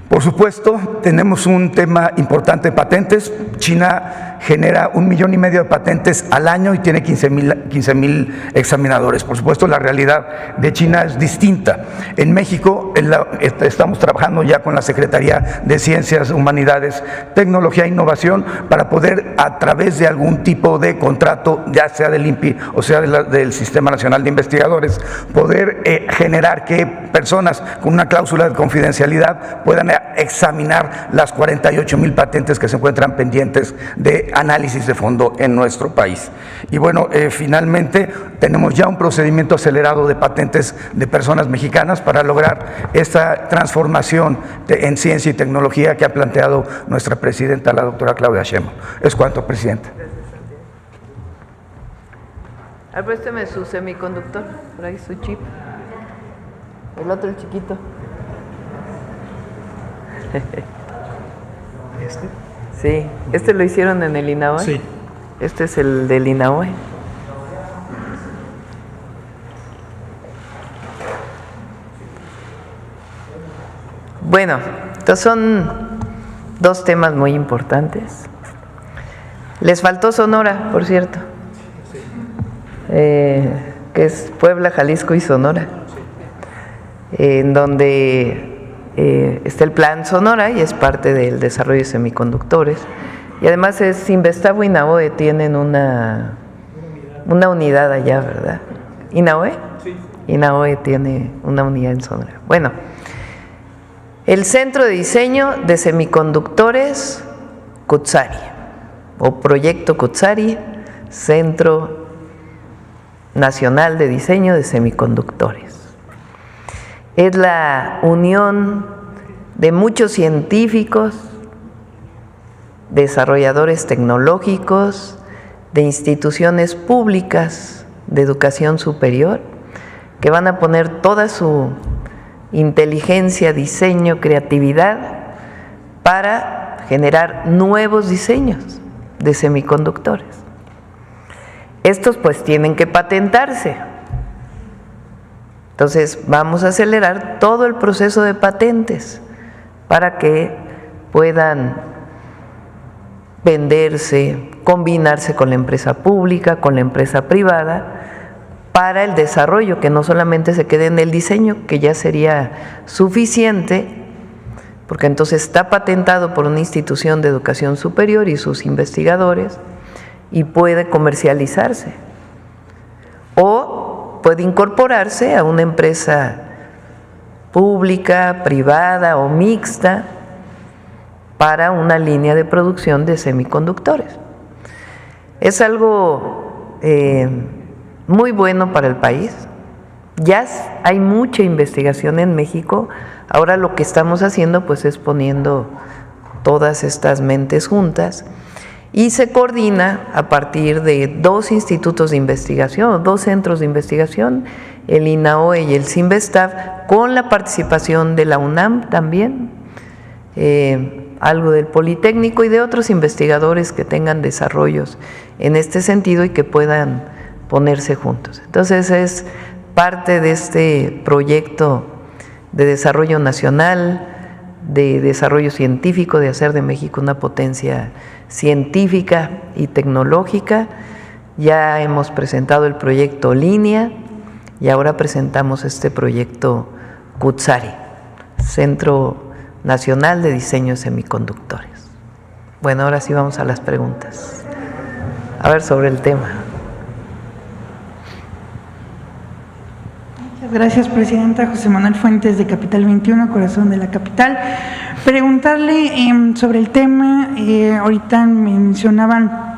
Por supuesto, tenemos un tema importante de patentes. China genera 1,5 millones de patentes al año y tiene 15,000 examinadores. Por supuesto, la realidad de China es distinta. En México estamos trabajando ya con la Secretaría de Ciencias, Humanidades, Tecnología e Innovación para poder, a través de algún tipo de contrato, ya sea del INPI o sea del Sistema Nacional de Investigadores, poder generar que personas con una cláusula de confidencialidad puedan examinar las 48,000 patentes que se encuentran pendientes de análisis de fondo en nuestro país. Y bueno, finalmente tenemos ya un procedimiento acelerado de patentes de personas mexicanas para lograr esta transformación en ciencia y tecnología que ha planteado nuestra presidenta, la doctora Claudia Sheinbaum. Es cuanto, presidenta. Présteme su semiconductor, por ahí su chip. El otro, el chiquito. Sí, ¿este lo hicieron en el INAOE? Sí. Este es el del INAOE. Bueno, estos son dos temas muy importantes. Les faltó Sonora, por cierto, que es Puebla, Jalisco y Sonora, en donde está el Plan Sonora y es parte del desarrollo de semiconductores. Y además es Investavo y INAOE tienen una unidad allá, ¿verdad? ¿INAOE? Sí. INAOE tiene una unidad en Sonora. Bueno, el Centro de Diseño de Semiconductores Cutzari, o Proyecto Cutzari, Centro Nacional de Diseño de Semiconductores. Es la unión de muchos científicos, desarrolladores tecnológicos, de instituciones públicas de educación superior, que van a poner toda su inteligencia, diseño, creatividad para generar nuevos diseños de semiconductores. Estos pues tienen que patentarse. Entonces vamos a acelerar todo el proceso de patentes para que puedan venderse, combinarse con la empresa pública, con la empresa privada, para el desarrollo, que no solamente se quede en el diseño, que ya sería suficiente, porque entonces está patentado por una institución de educación superior y sus investigadores y puede comercializarse. O puede incorporarse a una empresa pública, privada o mixta para una línea de producción de semiconductores. Es algo muy bueno para el país. Ya hay mucha investigación en México. Ahora lo que estamos haciendo pues es poniendo todas estas mentes juntas y se coordina a partir de 2 institutos de investigación, 2 centros de investigación, el INAOE y el CINVESTAV, con la participación de la UNAM también. algo del Politécnico y de otros investigadores que tengan desarrollos en este sentido y que puedan ponerse juntos. Entonces es parte de este proyecto de desarrollo nacional, de desarrollo científico, de hacer de México una potencia científica y tecnológica. Ya hemos presentado el proyecto Línea y ahora presentamos este proyecto Cutzari, Centro Nacional de Diseño de Semiconductores. Bueno, ahora sí vamos a las preguntas. A ver, sobre el tema. Muchas gracias, presidenta. José Manuel Fuentes, de Capital 21, corazón de la capital. Preguntarle sobre el tema, ahorita me mencionaban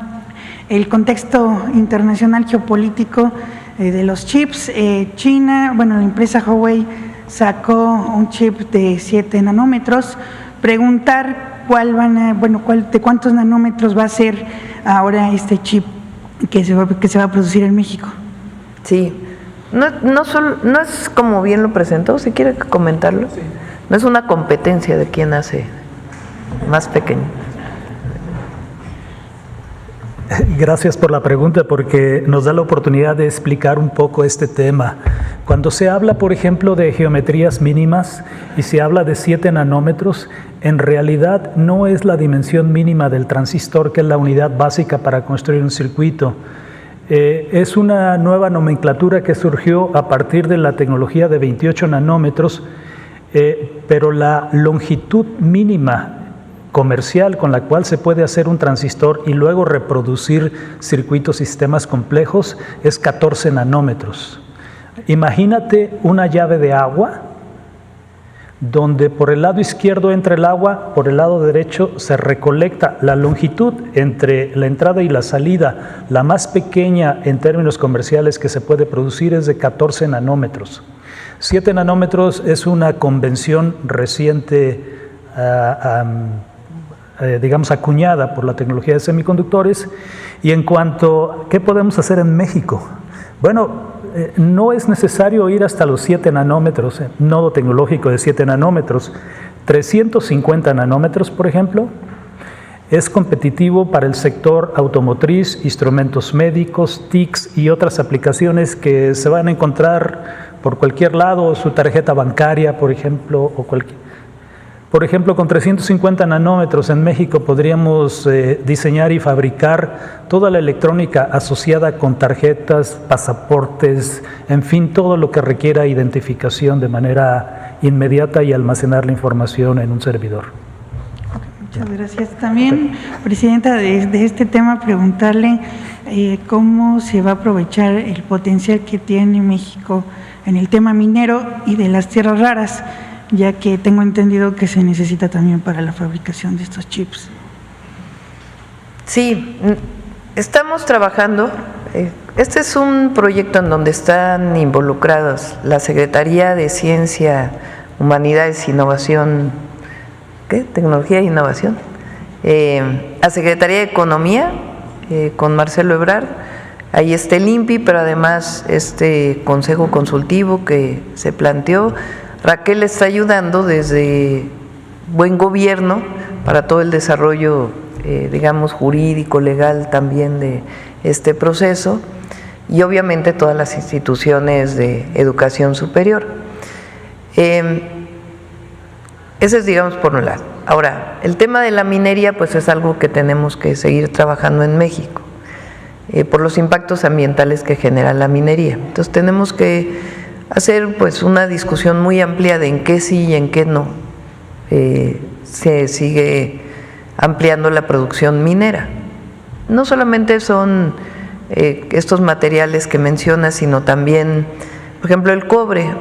el contexto internacional geopolítico de los chips. China, bueno, la empresa Huawei sacó un chip de 7 nanómetros. Preguntar de cuántos nanómetros va a ser ahora este chip que se va a producir en México. Sí, no es como bien lo presentó, si quiere comentarlo. Sí. No es una competencia de quién hace más pequeño. Gracias por la pregunta, porque nos da la oportunidad de explicar un poco este tema. Cuando se habla, por ejemplo, de geometrías mínimas y se habla de 7 nanómetros, en realidad no es la dimensión mínima del transistor, que es la unidad básica para construir un circuito. Es una nueva nomenclatura que surgió a partir de la tecnología de 28 nanómetros, pero la longitud mínima comercial con la cual se puede hacer un transistor y luego reproducir circuitos, sistemas complejos, es 14 nanómetros. Imagínate una llave de agua donde por el lado izquierdo entra el agua, por el lado derecho se recolecta. La longitud entre la entrada y la salida, la más pequeña en términos comerciales que se puede producir, es de 14 nanómetros. 7 nanómetros es una convención reciente, digamos, acuñada por la tecnología de semiconductores. Y en cuanto a qué podemos hacer en México, bueno, no es necesario ir hasta los 7 nanómetros, nodo tecnológico de 7 nanómetros. 350 nanómetros, por ejemplo, es competitivo para el sector automotriz, instrumentos médicos, TICs y otras aplicaciones que se van a encontrar por cualquier lado, su tarjeta bancaria, por ejemplo, o cualquier. Por ejemplo, con 350 nanómetros en México podríamos diseñar y fabricar toda la electrónica asociada con tarjetas, pasaportes, en fin, todo lo que requiera identificación de manera inmediata y almacenar la información en un servidor. Muchas gracias. También, presidenta, de este tema, preguntarle cómo se va a aprovechar el potencial que tiene México en el tema minero y de las tierras raras, ya que tengo entendido que se necesita también para la fabricación de estos chips. Sí, estamos trabajando. Este es un proyecto en donde están involucrados la Secretaría de Ciencia, Humanidades, Innovación, Tecnología e Innovación, la Secretaría de Economía, con Marcelo Ebrard, ahí está el INPI, pero además este Consejo Consultivo que se planteó. Raquel está ayudando desde buen gobierno para todo el desarrollo, digamos, jurídico, legal también de este proceso, y obviamente todas las instituciones de educación superior. Ese es, digamos, por un lado. Ahora, el tema de la minería pues es algo que tenemos que seguir trabajando en México, por los impactos ambientales que genera la minería. Entonces tenemos que hacer pues una discusión muy amplia de en qué sí y en qué no se sigue ampliando la producción minera. No solamente son estos materiales que menciona, sino también, por ejemplo, el cobre,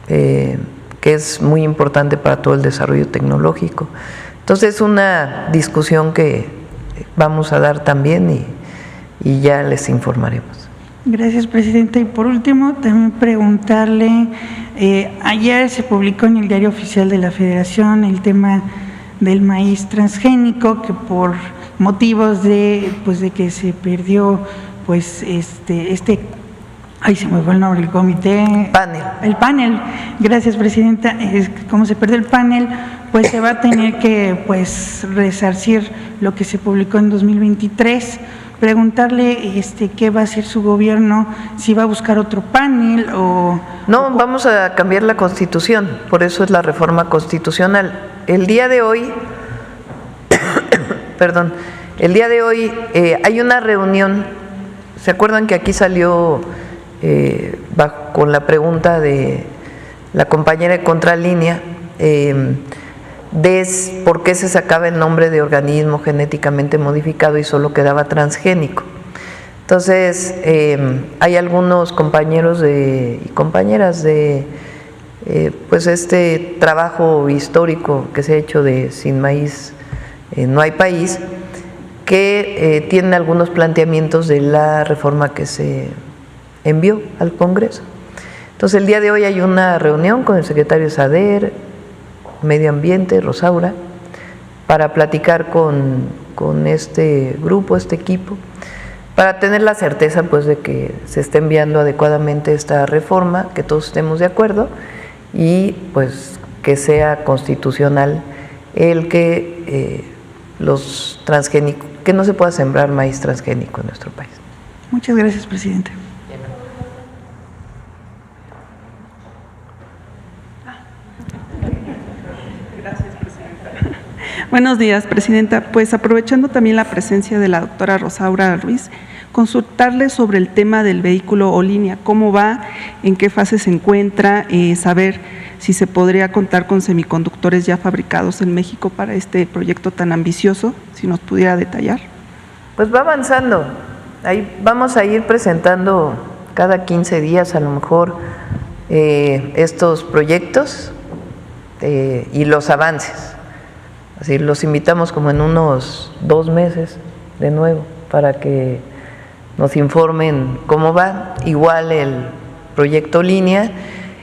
que es muy importante para todo el desarrollo tecnológico. Entonces es una discusión que vamos a dar también y ya les informaremos. Gracias, presidenta. Y por último, también preguntarle, ayer se publicó en el Diario Oficial de la Federación el tema del maíz transgénico, que por motivos de que se perdió ahí se me fue el nombre, el comité. Panel. El panel, gracias, presidenta. Como se perdió el panel, pues se va a tener que pues resarcir lo que se publicó en 2023. Preguntarle qué va a hacer su gobierno, si va a buscar otro panel o... No, vamos a cambiar la Constitución, por eso es la reforma constitucional. El día de hoy, perdón, hay una reunión, ¿se acuerdan que aquí salió con la pregunta de la compañera de Contralínea, por qué se sacaba el nombre de organismo genéticamente modificado y solo quedaba transgénico? Entonces, hay algunos compañeros y compañeras de pues este trabajo histórico que se ha hecho de Sin Maíz no hay país, que tienen algunos planteamientos de la reforma que se envió al Congreso. Entonces, el día de hoy hay una reunión con el secretario Sader, Medio Ambiente, Rosaura, para platicar con este grupo, este equipo, para tener la certeza pues de que se esté enviando adecuadamente esta reforma, que todos estemos de acuerdo y pues que sea constitucional el que los transgénicos, que no se pueda sembrar maíz transgénico en nuestro país. Muchas gracias, presidente. Buenos días, presidenta. Pues aprovechando también la presencia de la doctora Rosaura Ruiz, consultarle sobre el tema del vehículo O-Línea, cómo va, en qué fase se encuentra, saber si se podría contar con semiconductores ya fabricados en México para este proyecto tan ambicioso, si nos pudiera detallar. Pues va avanzando, ahí vamos a ir presentando cada 15 días a lo mejor estos proyectos y los avances. Así los invitamos como en unos 2 meses de nuevo para que nos informen cómo va. Igual el proyecto Línea,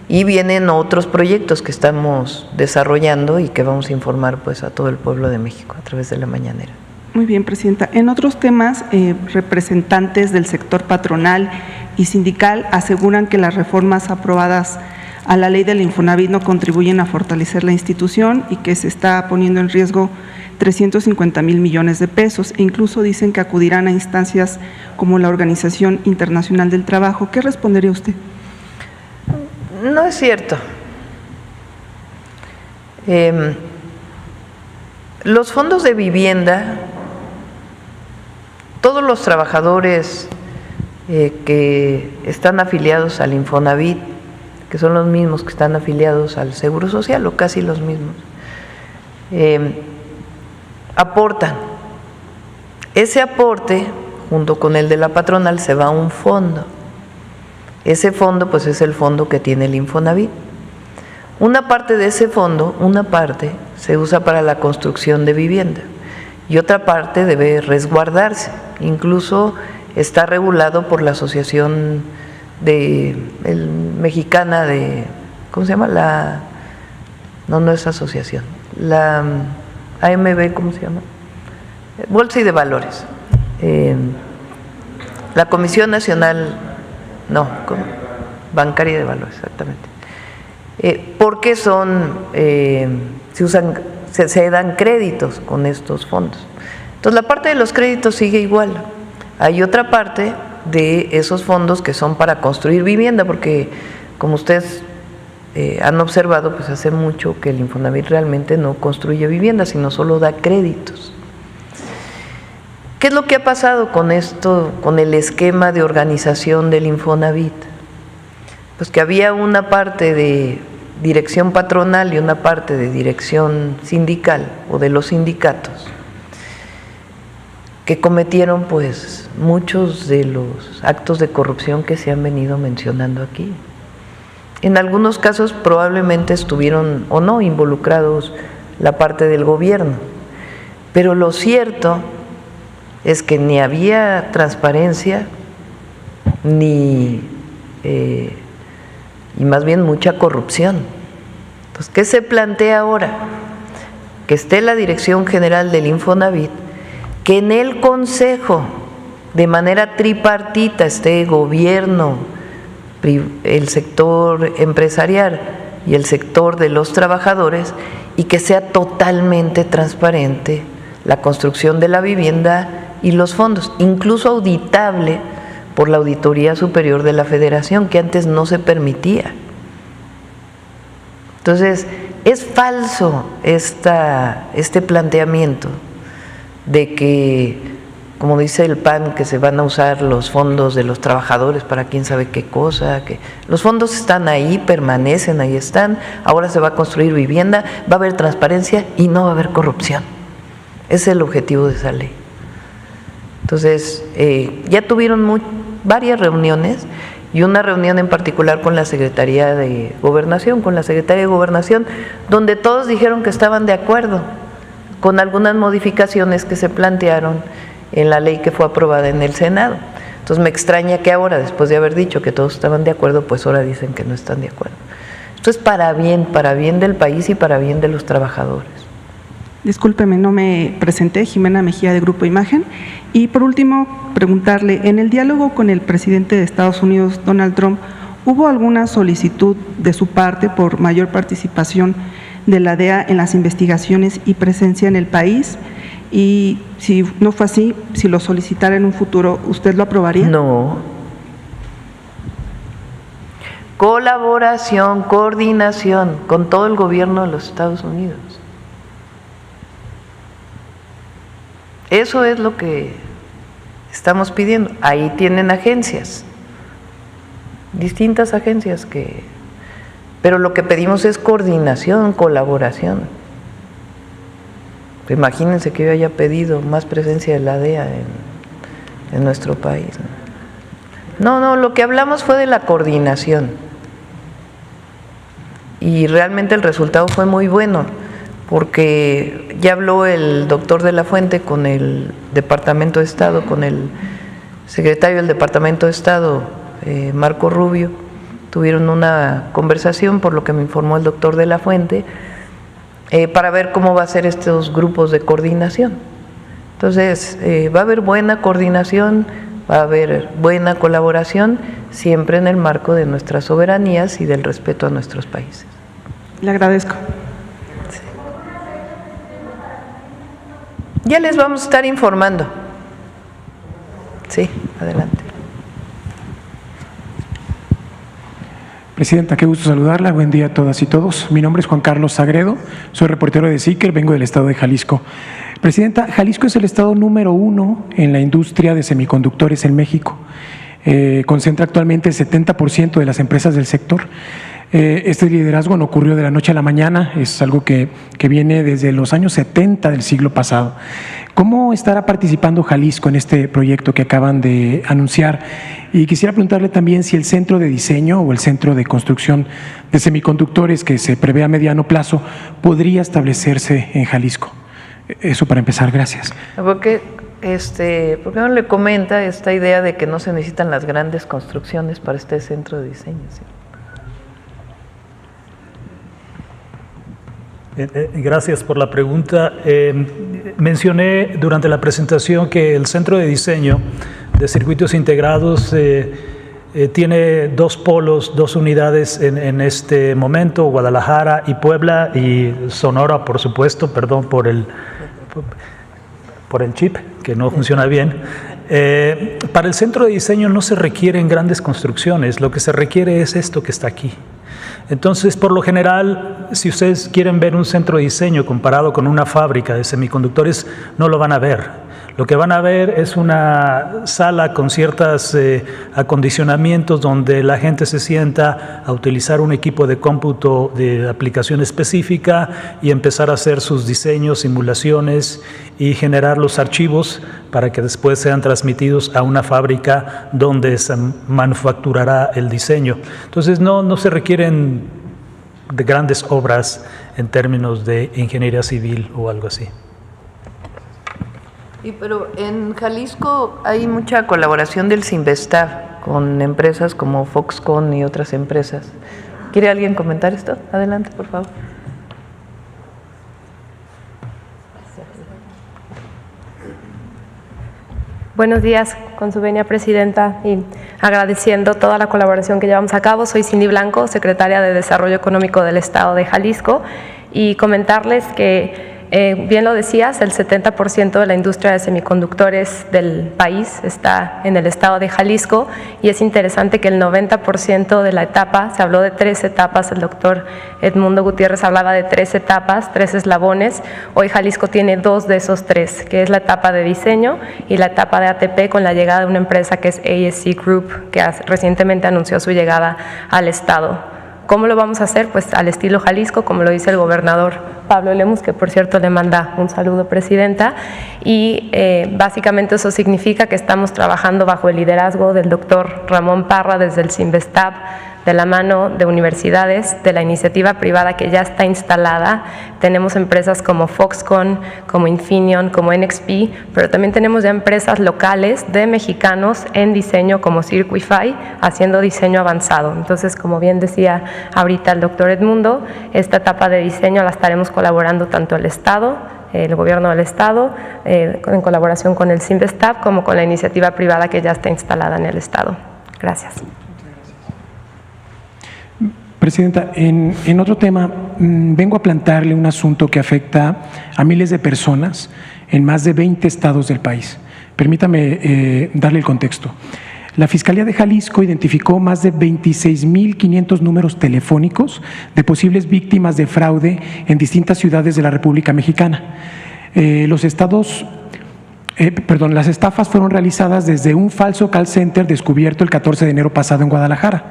y vienen otros proyectos que estamos desarrollando y que vamos a informar pues a todo el pueblo de México a través de la mañanera. Muy bien, presidenta. En otros temas, representantes del sector patronal y sindical aseguran que las reformas aprobadas a la ley del Infonavit no contribuyen a fortalecer la institución y que se está poniendo en riesgo 350,000 millones de pesos, e incluso dicen que acudirán a instancias como la Organización Internacional del Trabajo. ¿Qué respondería usted? No es cierto. Los fondos de vivienda, todos los trabajadores que están afiliados al Infonavit, que son los mismos que están afiliados al Seguro Social o casi los mismos, aportan. Ese aporte, junto con el de la patronal, se va a un fondo. Ese fondo, pues, es el fondo que tiene el Infonavit. Una parte de ese fondo, se usa para la construcción de vivienda y otra parte debe resguardarse. Incluso está regulado por la Asociación mexicana de, ¿cómo se llama? No es asociación, la AMB, ¿cómo se llama? Bolsa y de Valores. La Comisión Nacional, Bancaria de Valores, exactamente. Porque se dan créditos con estos fondos. Entonces, la parte de los créditos sigue igual. Hay otra parte de esos fondos que son para construir vivienda, porque como ustedes han observado, pues hace mucho que el Infonavit realmente no construye vivienda, sino solo da créditos. ¿Qué es lo que ha pasado con esto, con el esquema de organización del Infonavit? Pues que había una parte de dirección patronal y una parte de dirección sindical o de los sindicatos que cometieron pues muchos de los actos de corrupción que se han venido mencionando aquí. En algunos casos probablemente estuvieron o no involucrados la parte del gobierno, pero lo cierto es que ni había transparencia y más bien mucha corrupción. Entonces, ¿qué se plantea ahora? Que esté la Dirección General del Infonavit, que en el Consejo, de manera tripartita, esté gobierno, el sector empresarial y el sector de los trabajadores, y que sea totalmente transparente la construcción de la vivienda y los fondos, incluso auditable por la Auditoría Superior de la Federación, que antes no se permitía. Entonces, es falso este planteamiento de que, como dice el PAN, que se van a usar los fondos de los trabajadores para quién sabe qué cosa, que los fondos están ahí, permanecen, ahí están, ahora se va a construir vivienda, va a haber transparencia y no va a haber corrupción. Ese es el objetivo de esa ley. Entonces, ya tuvieron varias reuniones y una reunión en particular con la Secretaría de Gobernación, donde todos dijeron que estaban de acuerdo con algunas modificaciones que se plantearon en la ley que fue aprobada en el Senado. Entonces me extraña que ahora, después de haber dicho que todos estaban de acuerdo, pues ahora dicen que no están de acuerdo. Esto es para bien del país y para bien de los trabajadores. Discúlpeme, no me presenté, Jimena Mejía de Grupo Imagen. Y por último, preguntarle, en el diálogo con el presidente de Estados Unidos, Donald Trump, ¿hubo alguna solicitud de su parte por mayor participación de la DEA en las investigaciones y presencia en el país? Y si no fue así, si lo solicitara en un futuro, ¿usted lo aprobaría? No. Colaboración, coordinación con todo el gobierno de los Estados Unidos. Eso es lo que estamos pidiendo. Ahí tienen agencias, distintas agencias pero lo que pedimos es coordinación, colaboración. Imagínense que yo haya pedido más presencia de la DEA en nuestro país. No, lo que hablamos fue de la coordinación. Y realmente el resultado fue muy bueno, porque ya habló el doctor de la Fuente con el Departamento de Estado, con el secretario del Departamento de Estado, Marco Rubio. Tuvieron una conversación, por lo que me informó el doctor de la Fuente, para ver cómo va a ser estos grupos de coordinación. Entonces, va a haber buena coordinación, va a haber buena colaboración, siempre en el marco de nuestras soberanías y del respeto a nuestros países. Le agradezco. Ya les vamos a estar informando. Sí, adelante. Presidenta, qué gusto saludarla. Buen día a todas y todos. Mi nombre es Juan Carlos Sagredo, soy reportero de SICER, vengo del estado de Jalisco. Presidenta, Jalisco es el estado número 1 en la industria de semiconductores en México. Concentra actualmente el 70% de las empresas del sector. Este liderazgo no ocurrió de la noche a la mañana, es algo que viene desde los años 70 del siglo pasado. ¿Cómo estará participando Jalisco en este proyecto que acaban de anunciar? Y quisiera preguntarle también si el centro de diseño o el centro de construcción de semiconductores que se prevé a mediano plazo podría establecerse en Jalisco. Eso para empezar, gracias. ¿Por qué no le comenta esta idea de que no se necesitan las grandes construcciones para este centro de diseño? ¿Sí? Gracias por la pregunta. Mencioné durante la presentación que el Centro de Diseño de Circuitos Integrados tiene 2 polos, 2 unidades en este momento, Guadalajara y Puebla, y Sonora, por supuesto, perdón por el chip, que no funciona bien. Para el Centro de Diseño no se requieren grandes construcciones, lo que se requiere es esto que está aquí. Entonces, por lo general, si ustedes quieren ver un centro de diseño comparado con una fábrica de semiconductores, no lo van a ver. Lo que van a ver es una sala con ciertos acondicionamientos donde la gente se sienta a utilizar un equipo de cómputo de aplicación específica y empezar a hacer sus diseños, simulaciones y generar los archivos para que después sean transmitidos a una fábrica donde se manufacturará el diseño. Entonces no se requieren de grandes obras en términos de ingeniería civil o algo así. Pero en Jalisco hay mucha colaboración del Cinvestav con empresas como Foxconn y otras empresas. ¿Quiere alguien comentar esto? Adelante, por favor. Buenos días, con su venia, Presidenta, y agradeciendo toda la colaboración que llevamos a cabo. Soy Cindy Blanco, Secretaria de Desarrollo Económico del Estado de Jalisco, y comentarles que, bien lo decías, el 70% de la industria de semiconductores del país está en el Estado de Jalisco, y es interesante que el 90% de la etapa, se habló de 3 etapas, el doctor Edmundo Gutiérrez hablaba de 3 etapas, 3 eslabones. Hoy Jalisco tiene 2 de esos 3, que es la etapa de diseño y la etapa de ATP, con la llegada de una empresa que es ASC Group, que recientemente anunció su llegada al Estado. ¿Cómo lo vamos a hacer? Pues al estilo Jalisco, como lo dice el gobernador Pablo Lemus, que por cierto le manda un saludo, Presidenta, y básicamente eso significa que estamos trabajando bajo el liderazgo del doctor Ramón Parra desde el CINVESTAB, de la mano de universidades, de la iniciativa privada que ya está instalada. Tenemos empresas como Foxconn, como Infineon, como NXP, pero también tenemos ya empresas locales de mexicanos en diseño como Circuify, haciendo diseño avanzado. Entonces, como bien decía ahorita el doctor Edmundo, esta etapa de diseño la estaremos colaborando tanto el Estado, el gobierno del Estado, en colaboración con el CINVESTAB, como con la iniciativa privada que ya está instalada en el Estado. Gracias. Presidenta, en otro tema, vengo a plantearle un asunto que afecta a miles de personas en más de 20 estados del país. Permítame darle el contexto. La Fiscalía de Jalisco identificó más de 26.500 números telefónicos de posibles víctimas de fraude en distintas ciudades de la República Mexicana. Las estafas fueron realizadas desde un falso call center descubierto el 14 de enero pasado en Guadalajara.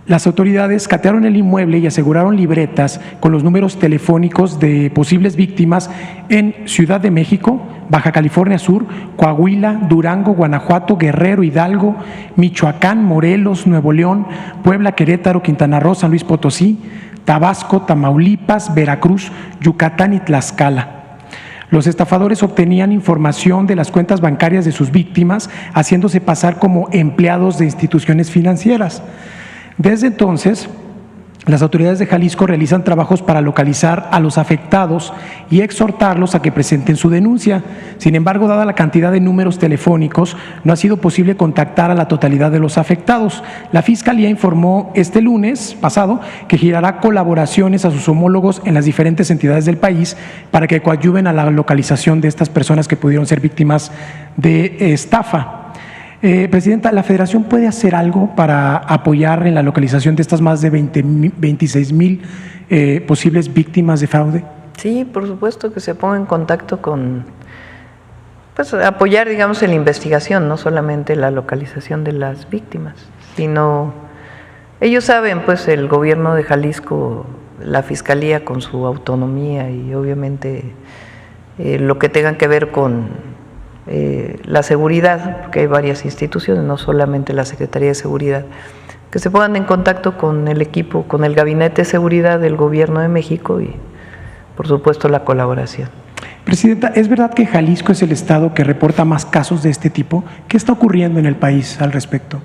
Las autoridades catearon el inmueble y aseguraron libretas con los números telefónicos de posibles víctimas en Ciudad de México, Baja California Sur, Coahuila, Durango, Guanajuato, Guerrero, Hidalgo, Michoacán, Morelos, Nuevo León, Puebla, Querétaro, Quintana Roo, San Luis Potosí, Tabasco, Tamaulipas, Veracruz, Yucatán y Tlaxcala. Los estafadores obtenían información de las cuentas bancarias de sus víctimas, haciéndose pasar como empleados de instituciones financieras. Desde entonces, las autoridades de Jalisco realizan trabajos para localizar a los afectados y exhortarlos a que presenten su denuncia. Sin embargo, dada la cantidad de números telefónicos, no ha sido posible contactar a la totalidad de los afectados. La Fiscalía informó este lunes pasado que girará colaboraciones a sus homólogos en las diferentes entidades del país para que coadyuven a la localización de estas personas que pudieron ser víctimas de estafa. Presidenta, ¿la Federación puede hacer algo para apoyar en la localización de estas más de 26,000 posibles víctimas de fraude? Sí, por supuesto, que se ponga en contacto con, pues apoyar, digamos, en la investigación, no solamente la localización de las víctimas, sino ellos saben, pues el gobierno de Jalisco, la Fiscalía con su autonomía y obviamente lo que tengan que ver con la seguridad, porque hay varias instituciones, no solamente la Secretaría de Seguridad, que se pongan en contacto con el equipo, con el Gabinete de Seguridad del Gobierno de México y, por supuesto, la colaboración. Presidenta, ¿es verdad que Jalisco es el estado que reporta más casos de este tipo? ¿Qué está ocurriendo en el país al respecto?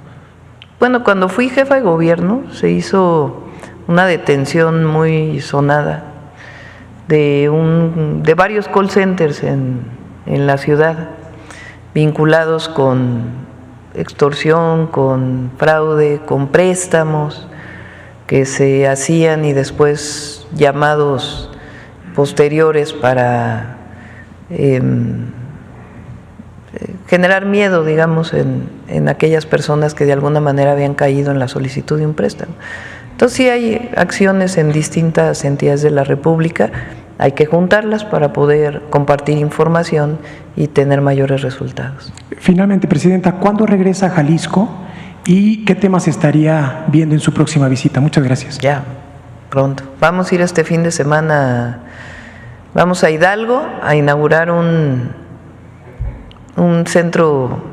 Bueno, cuando fui jefa de gobierno se hizo una detención muy sonada de varios call centers en la ciudad, vinculados con extorsión, con fraude, con préstamos que se hacían y después llamados posteriores para generar miedo, digamos, en aquellas personas que de alguna manera habían caído en la solicitud de un préstamo. Entonces sí hay acciones en distintas entidades de la República. Hay que juntarlas para poder compartir información y tener mayores resultados. Finalmente, Presidenta, ¿cuándo regresa a Jalisco y qué temas estaría viendo en su próxima visita? Muchas gracias. Ya, pronto. Vamos a ir este fin de semana, vamos a Hidalgo a inaugurar un centro,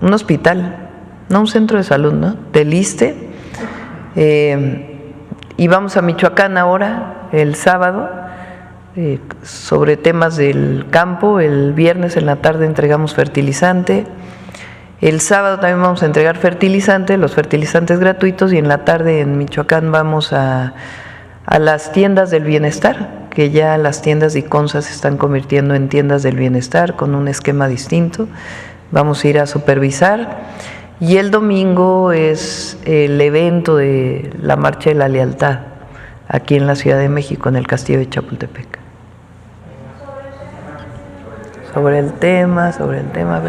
un hospital, no un centro de salud, ¿no? Del ISSSTE. Y vamos a Michoacán ahora, el sábado, sobre temas del campo. El viernes en la tarde entregamos fertilizante, el sábado también vamos a entregar fertilizante, los fertilizantes gratuitos, y en la tarde en Michoacán vamos a las tiendas del bienestar, que ya las tiendas de ICONSA se están convirtiendo en tiendas del bienestar con un esquema distinto. vamos a ir a supervisar. Y el domingo es el evento de la Marcha de la Lealtad, aquí en la Ciudad de México, en el Castillo de Chapultepec. Sobre el tema, sobre el tema.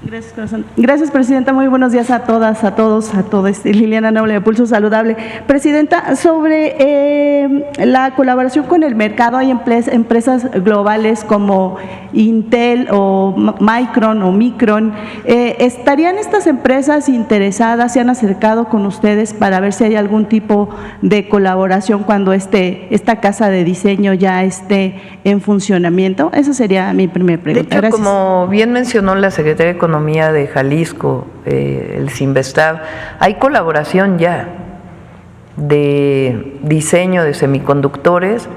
Gracias, corazón. Gracias, Presidenta. Muy buenos días a todas, a todos, a todos. Liliana Noble de Pulso Saludable. Presidenta, sobre la colaboración con el mercado, hay empresas globales como Intel o Micron o Micron. ¿Estarían estas empresas interesadas, se han acercado con ustedes para ver si hay algún tipo de colaboración cuando esta casa de diseño ya esté en funcionamiento? Esa sería mi primera pregunta. De hecho, gracias. como bien mencionó la Secretaría de Economía de Jalisco, el Sinvestav, hay colaboración ya de diseño de semiconductores,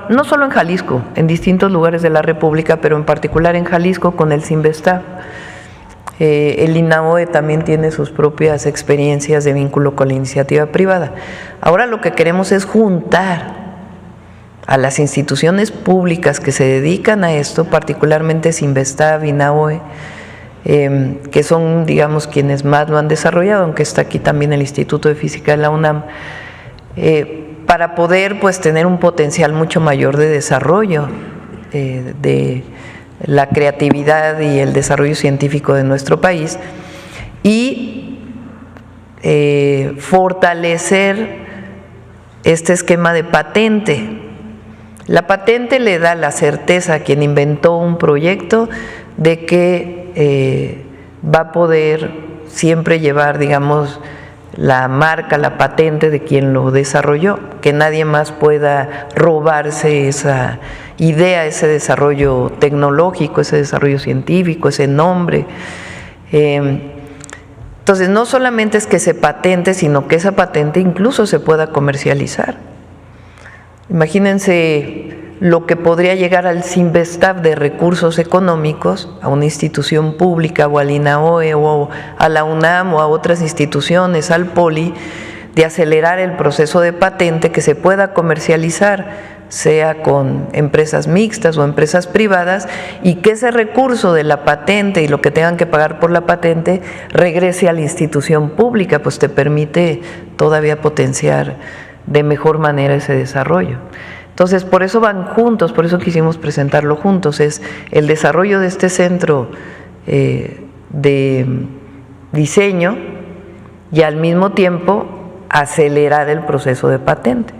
no solo en Jalisco, en distintos lugares de la República, pero en particular en Jalisco con el Sinvestav. El INAOE también tiene sus propias experiencias de vínculo con la iniciativa privada. Ahora lo que queremos es juntar a las instituciones públicas que se dedican a esto, particularmente Sinvestav, INAOE, que son, digamos, quienes más lo han desarrollado, aunque está aquí también el Instituto de Física de la UNAM, para poder pues tener un potencial mucho mayor de desarrollo de la creatividad y el desarrollo científico de nuestro país y fortalecer este esquema de patente. La patente le da la certeza a quien inventó un proyecto de que va a poder siempre llevar, digamos, la marca, la patente de quien lo desarrolló, que nadie más pueda robarse esa idea, ese desarrollo tecnológico, ese desarrollo científico, ese nombre. Entonces, no solamente es que se patente, sino que esa patente incluso se pueda comercializar. Imagínense lo que podría llegar al Sinvestav de recursos económicos, a una institución pública o al INAOE o a la UNAM o a otras instituciones, al POLI, de acelerar el proceso de patente que se pueda comercializar, sea con empresas mixtas o empresas privadas, y que ese recurso de la patente y lo que tengan que pagar por la patente regrese a la institución pública, pues te permite todavía potenciar de mejor manera ese desarrollo. Entonces, por eso van juntos, por eso quisimos presentarlo juntos, es el desarrollo de este centro de diseño y al mismo tiempo acelerar el proceso de patente.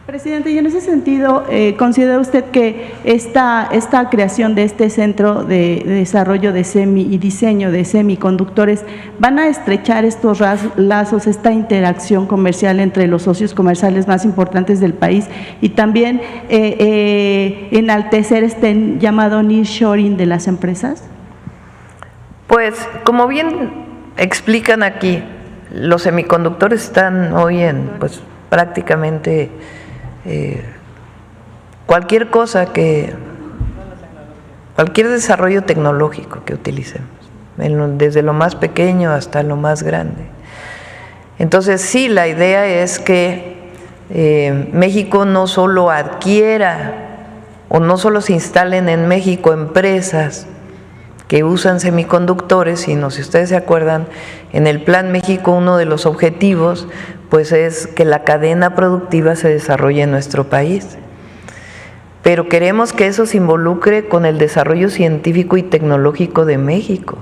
Presidente, y en ese sentido, ¿considera usted que esta creación de este centro de desarrollo de y diseño de semiconductores van a estrechar estos lazos, esta interacción comercial entre los socios comerciales más importantes del país y también enaltecer este llamado nearshoring de las empresas? Pues, como bien explican aquí, los semiconductores están hoy en, pues, prácticamente cualquier cosa cualquier desarrollo tecnológico que utilicemos, desde lo más pequeño hasta lo más grande. Entonces, sí, la idea es que México no solo adquiera o no solo se instalen en México empresas que usan semiconductores, sino, si ustedes se acuerdan, en el Plan México uno de los objetivos pues es que la cadena productiva se desarrolle en nuestro país. Pero queremos que eso se involucre con el desarrollo científico y tecnológico de México.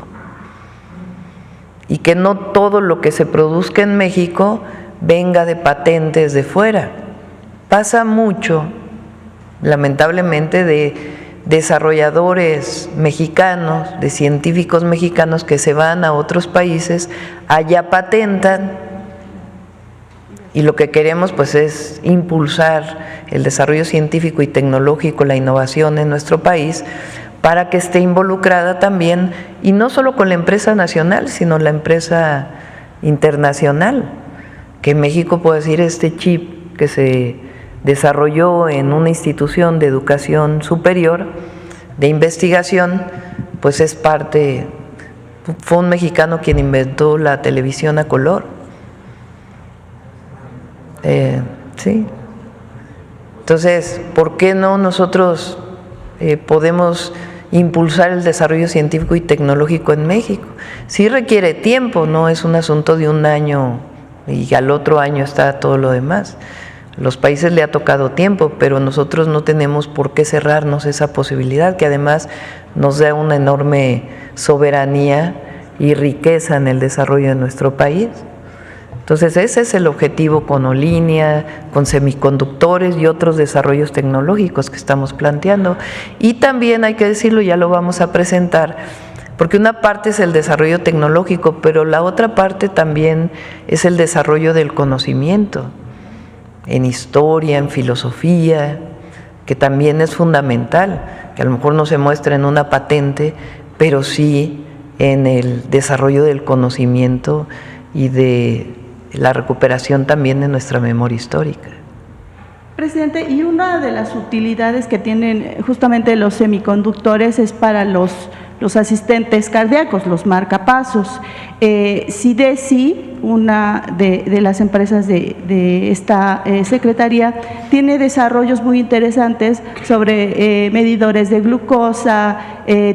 Y que no todo lo que se produzca en México venga de patentes de fuera. Pasa mucho, lamentablemente, de desarrolladores mexicanos, de científicos mexicanos que se van a otros países, allá patentan, y lo que queremos pues es impulsar el desarrollo científico y tecnológico, la innovación en nuestro país, para que esté involucrada también, y no solo con la empresa nacional, sino la empresa internacional, que México puede decir este chip que se desarrolló en una institución de educación superior, de investigación, pues es parte, fue un mexicano quien inventó la televisión a color. Sí. Entonces, ¿por qué no nosotros podemos impulsar el desarrollo científico y tecnológico en México. Sí requiere tiempo, no es un asunto de un año y al otro año está todo lo demás. Los países le ha tocado tiempo, pero nosotros no tenemos por qué cerrarnos esa posibilidad, que además nos da una enorme soberanía y riqueza en el desarrollo de nuestro país. Entonces ese es el objetivo con Olinia, con semiconductores y otros desarrollos tecnológicos que estamos planteando. Y también hay que decirlo, ya lo vamos a presentar, porque una parte es el desarrollo tecnológico, pero la otra parte también es el desarrollo del conocimiento, en historia, en filosofía, que también es fundamental, que a lo mejor no se muestra en una patente, pero sí en el desarrollo del conocimiento y de la recuperación también de nuestra memoria histórica. Presidente, y una de las utilidades que tienen justamente los semiconductores es para los asistentes cardíacos, los marcapasos. CIDESI, una de las empresas de esta secretaría, tiene desarrollos muy interesantes sobre medidores de glucosa,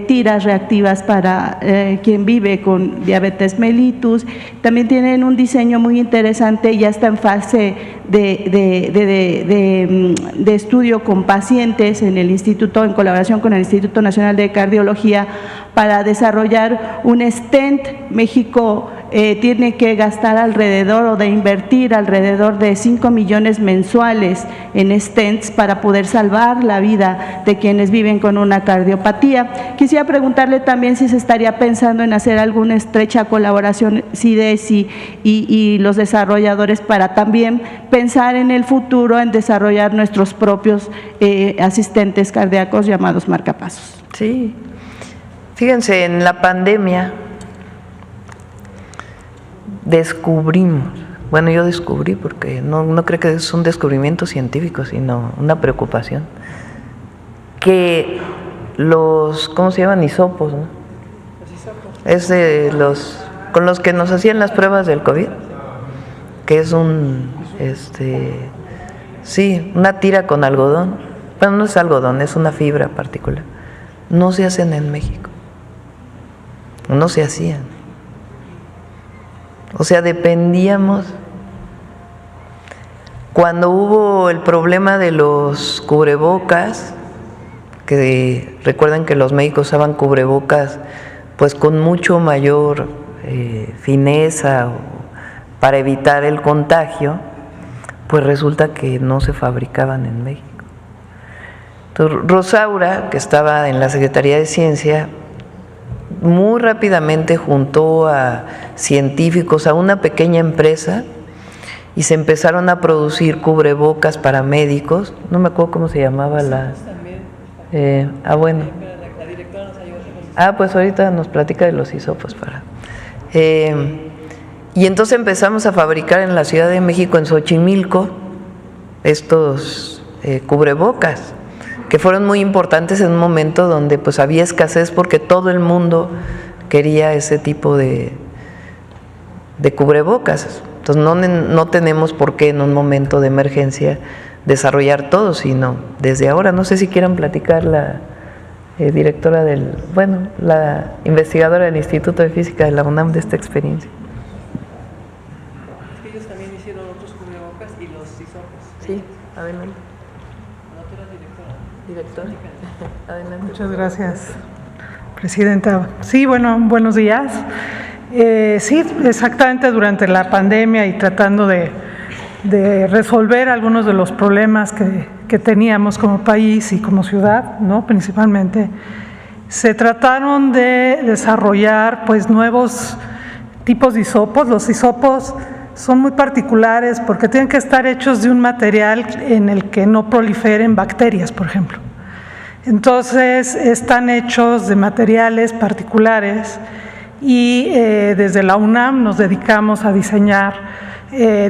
tiras reactivas para quien vive con diabetes mellitus. También tienen un diseño muy interesante, ya está en fase de estudio con pacientes en el instituto, en colaboración con el Instituto Nacional de Cardiología, para desarrollar un stent. México tiene que gastar alrededor o de invertir alrededor de 5 millones mensuales en stents para poder salvar la vida de quienes viven con una cardiopatía. Quisiera preguntarle también si se estaría pensando en hacer alguna estrecha colaboración CIDESI y los desarrolladores para también pensar en el futuro en desarrollar nuestros propios asistentes cardíacos llamados marcapasos. Sí, fíjense, en la pandemia descubrimos, bueno, yo descubrí, porque no creo que es un descubrimiento científico, sino una preocupación, que los, ¿cómo se llaman? Hisopos, ¿no? Los hisopos. Es de con los que nos hacían las pruebas del COVID, que es sí, una tira con algodón. Bueno, no es algodón, es una fibra particular. No se hacen en México. No se hacían. O sea, dependíamos. Cuando hubo el problema de los cubrebocas, que recuerden que los médicos usaban cubrebocas pues con mucho mayor fineza para evitar el contagio, pues resulta que no se fabricaban en México. Entonces, Rosaura, que estaba en la Secretaría de Ciencia, muy rápidamente juntó a científicos, a una pequeña empresa, y se empezaron a producir cubrebocas para médicos. No me acuerdo cómo se llamaba la... bueno. Pues ahorita nos platica de los hisopos para... y entonces empezamos a fabricar en la Ciudad de México, en Xochimilco, estos cubrebocas, que fueron muy importantes en un momento donde pues había escasez porque todo el mundo quería ese tipo de cubrebocas. Entonces no tenemos por qué en un momento de emergencia desarrollar todo, sino desde ahora. No sé si quieran platicar la directora la investigadora del Instituto de Física de la UNAM de esta experiencia. Ellos también hicieron otros cubrebocas y los hisopos. Sí, adelante. Directora. Adelante. Muchas gracias, Presidenta. Sí, bueno, buenos días. Sí, exactamente durante la pandemia y tratando de resolver algunos de los problemas que teníamos como país y como ciudad, ¿no? Principalmente, se trataron de desarrollar pues nuevos tipos de hisopos. Los hisopos son muy particulares porque tienen que estar hechos de un material en el que no proliferen bacterias, por ejemplo. Entonces, están hechos de materiales particulares y desde la UNAM nos dedicamos a diseñar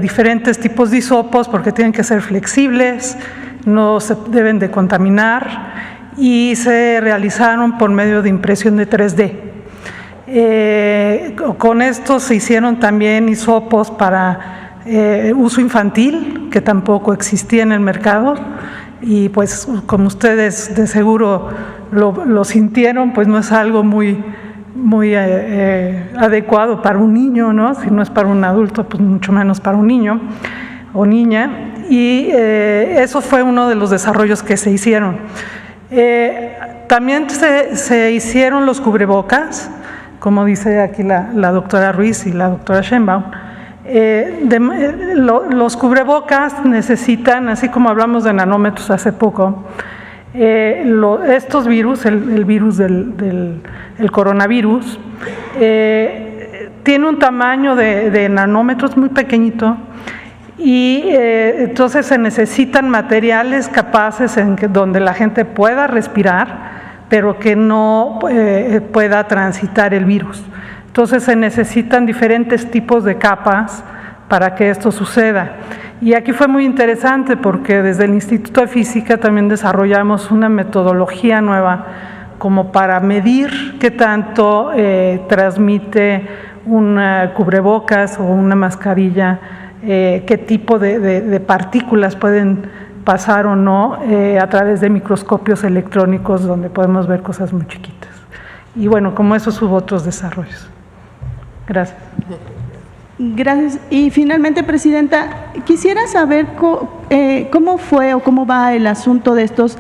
diferentes tipos de hisopos porque tienen que ser flexibles, no se deben de contaminar y se realizaron por medio de impresión de 3D. Con esto se hicieron también hisopos para uso infantil, que tampoco existía en el mercado, y pues como ustedes de seguro lo sintieron, pues no es algo muy adecuado para un niño, ¿no? Si no es para un adulto, pues mucho menos para un niño o niña, y eso fue uno de los desarrollos que se hicieron. También se hicieron los cubrebocas, como dice aquí la doctora Ruiz y la doctora Sheinbaum. Los cubrebocas necesitan, así como hablamos de nanómetros hace poco, estos virus, el virus del coronavirus, tiene un tamaño de nanómetros muy pequeñito, y entonces se necesitan materiales capaces donde la gente pueda respirar, pero que no pueda transitar el virus. Entonces se necesitan diferentes tipos de capas para que esto suceda. Y aquí fue muy interesante porque desde el Instituto de Física también desarrollamos una metodología nueva como para medir qué tanto transmite un cubrebocas o una mascarilla, qué tipo de partículas pueden pasar o no a través de microscopios electrónicos donde podemos ver cosas muy chiquitas. Y bueno, como esos hubo otros desarrollos. Gracias. Gracias. Y finalmente, Presidenta, quisiera saber cómo fue o cómo va el asunto de estos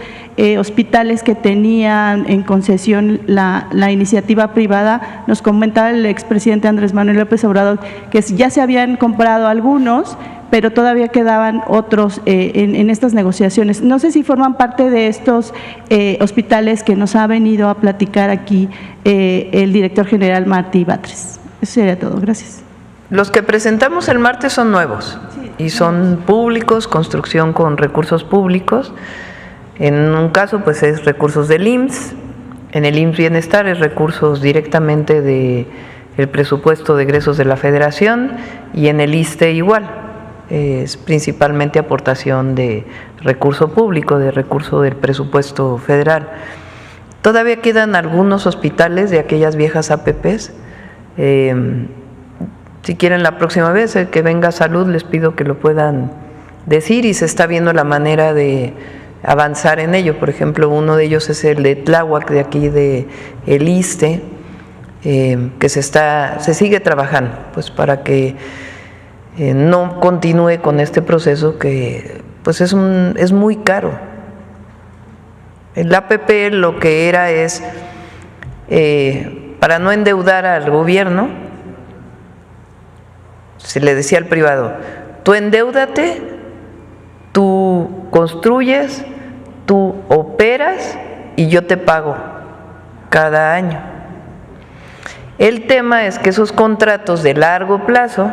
hospitales que tenían en concesión la iniciativa privada. Nos comentaba el expresidente Andrés Manuel López Obrador que ya se habían comprado algunos, pero todavía quedaban otros en estas negociaciones. No sé si forman parte de estos hospitales que nos ha venido a platicar aquí el director general Martí Batres. Eso sería todo. Gracias. Los que presentamos el martes son nuevos y son públicos, construcción con recursos públicos. En un caso pues es recursos del IMSS, en el IMSS Bienestar es recursos directamente del presupuesto de egresos de la Federación, y en el ISSSTE igual, es principalmente aportación de recurso público, de recurso del presupuesto federal. Todavía quedan algunos hospitales de aquellas viejas APPs. Si quieren la próxima vez que venga Salud, les pido que lo puedan decir, y se está viendo la manera de avanzar en ello. Por ejemplo, uno de ellos es el de Tláhuac, de aquí de el ISSSTE, que se sigue trabajando pues para que no continúe con este proceso que pues es muy caro. El APP lo que era es para no endeudar al gobierno, se le decía al privado: tú endeúdate, tú construyes, tú operas y yo te pago cada año. El tema es que esos contratos de largo plazo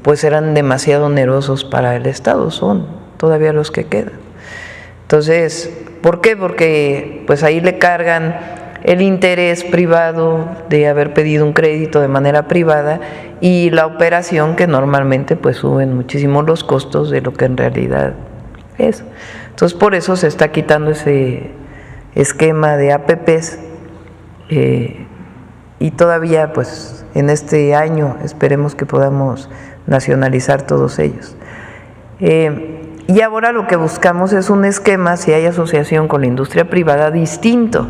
pues eran demasiado onerosos para el Estado, son todavía los que quedan. Entonces, ¿por qué? Porque pues ahí le cargan el interés privado de haber pedido un crédito de manera privada y la operación, que normalmente pues suben muchísimo los costos de lo que en realidad es. Entonces por eso se está quitando ese esquema de APPs y todavía pues en este año esperemos que podamos nacionalizar todos ellos. Y ahora lo que buscamos es un esquema, si hay asociación con la industria privada, distinto.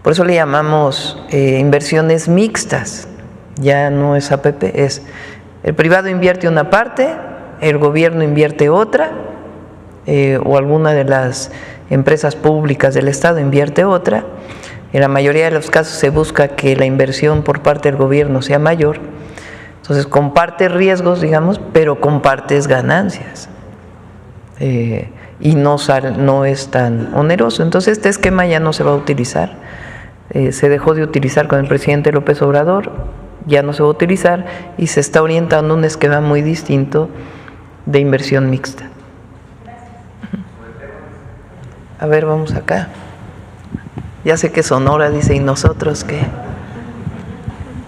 Por eso le llamamos inversiones mixtas, ya no es APP, es el privado invierte una parte, el gobierno invierte otra, o alguna de las empresas públicas del Estado invierte otra. En la mayoría de los casos se busca que la inversión por parte del gobierno sea mayor, entonces compartes riesgos, digamos, pero compartes ganancias. Y no es tan oneroso. Entonces este esquema ya no se va a utilizar. Se dejó de utilizar con el presidente López Obrador, ya no se va a utilizar y se está orientando un esquema muy distinto de inversión mixta. A ver, vamos acá. Ya sé que Sonora dice, ¿y nosotros qué?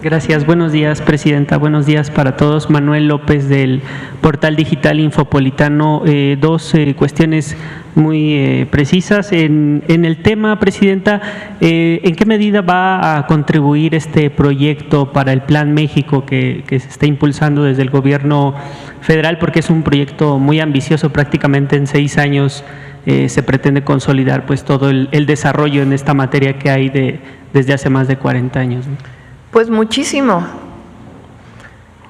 Gracias. Buenos días, Presidenta. Buenos días para todos. Manuel López del Portal Digital Infopolitano. Dos cuestiones muy precisas. En el tema, Presidenta, ¿en qué medida va a contribuir este proyecto para el Plan México que se está impulsando desde el Gobierno federal? Porque es un proyecto muy ambicioso, prácticamente en 6 años se pretende consolidar pues todo el desarrollo en esta materia que hay desde hace más de 40 años, ¿no? Pues muchísimo.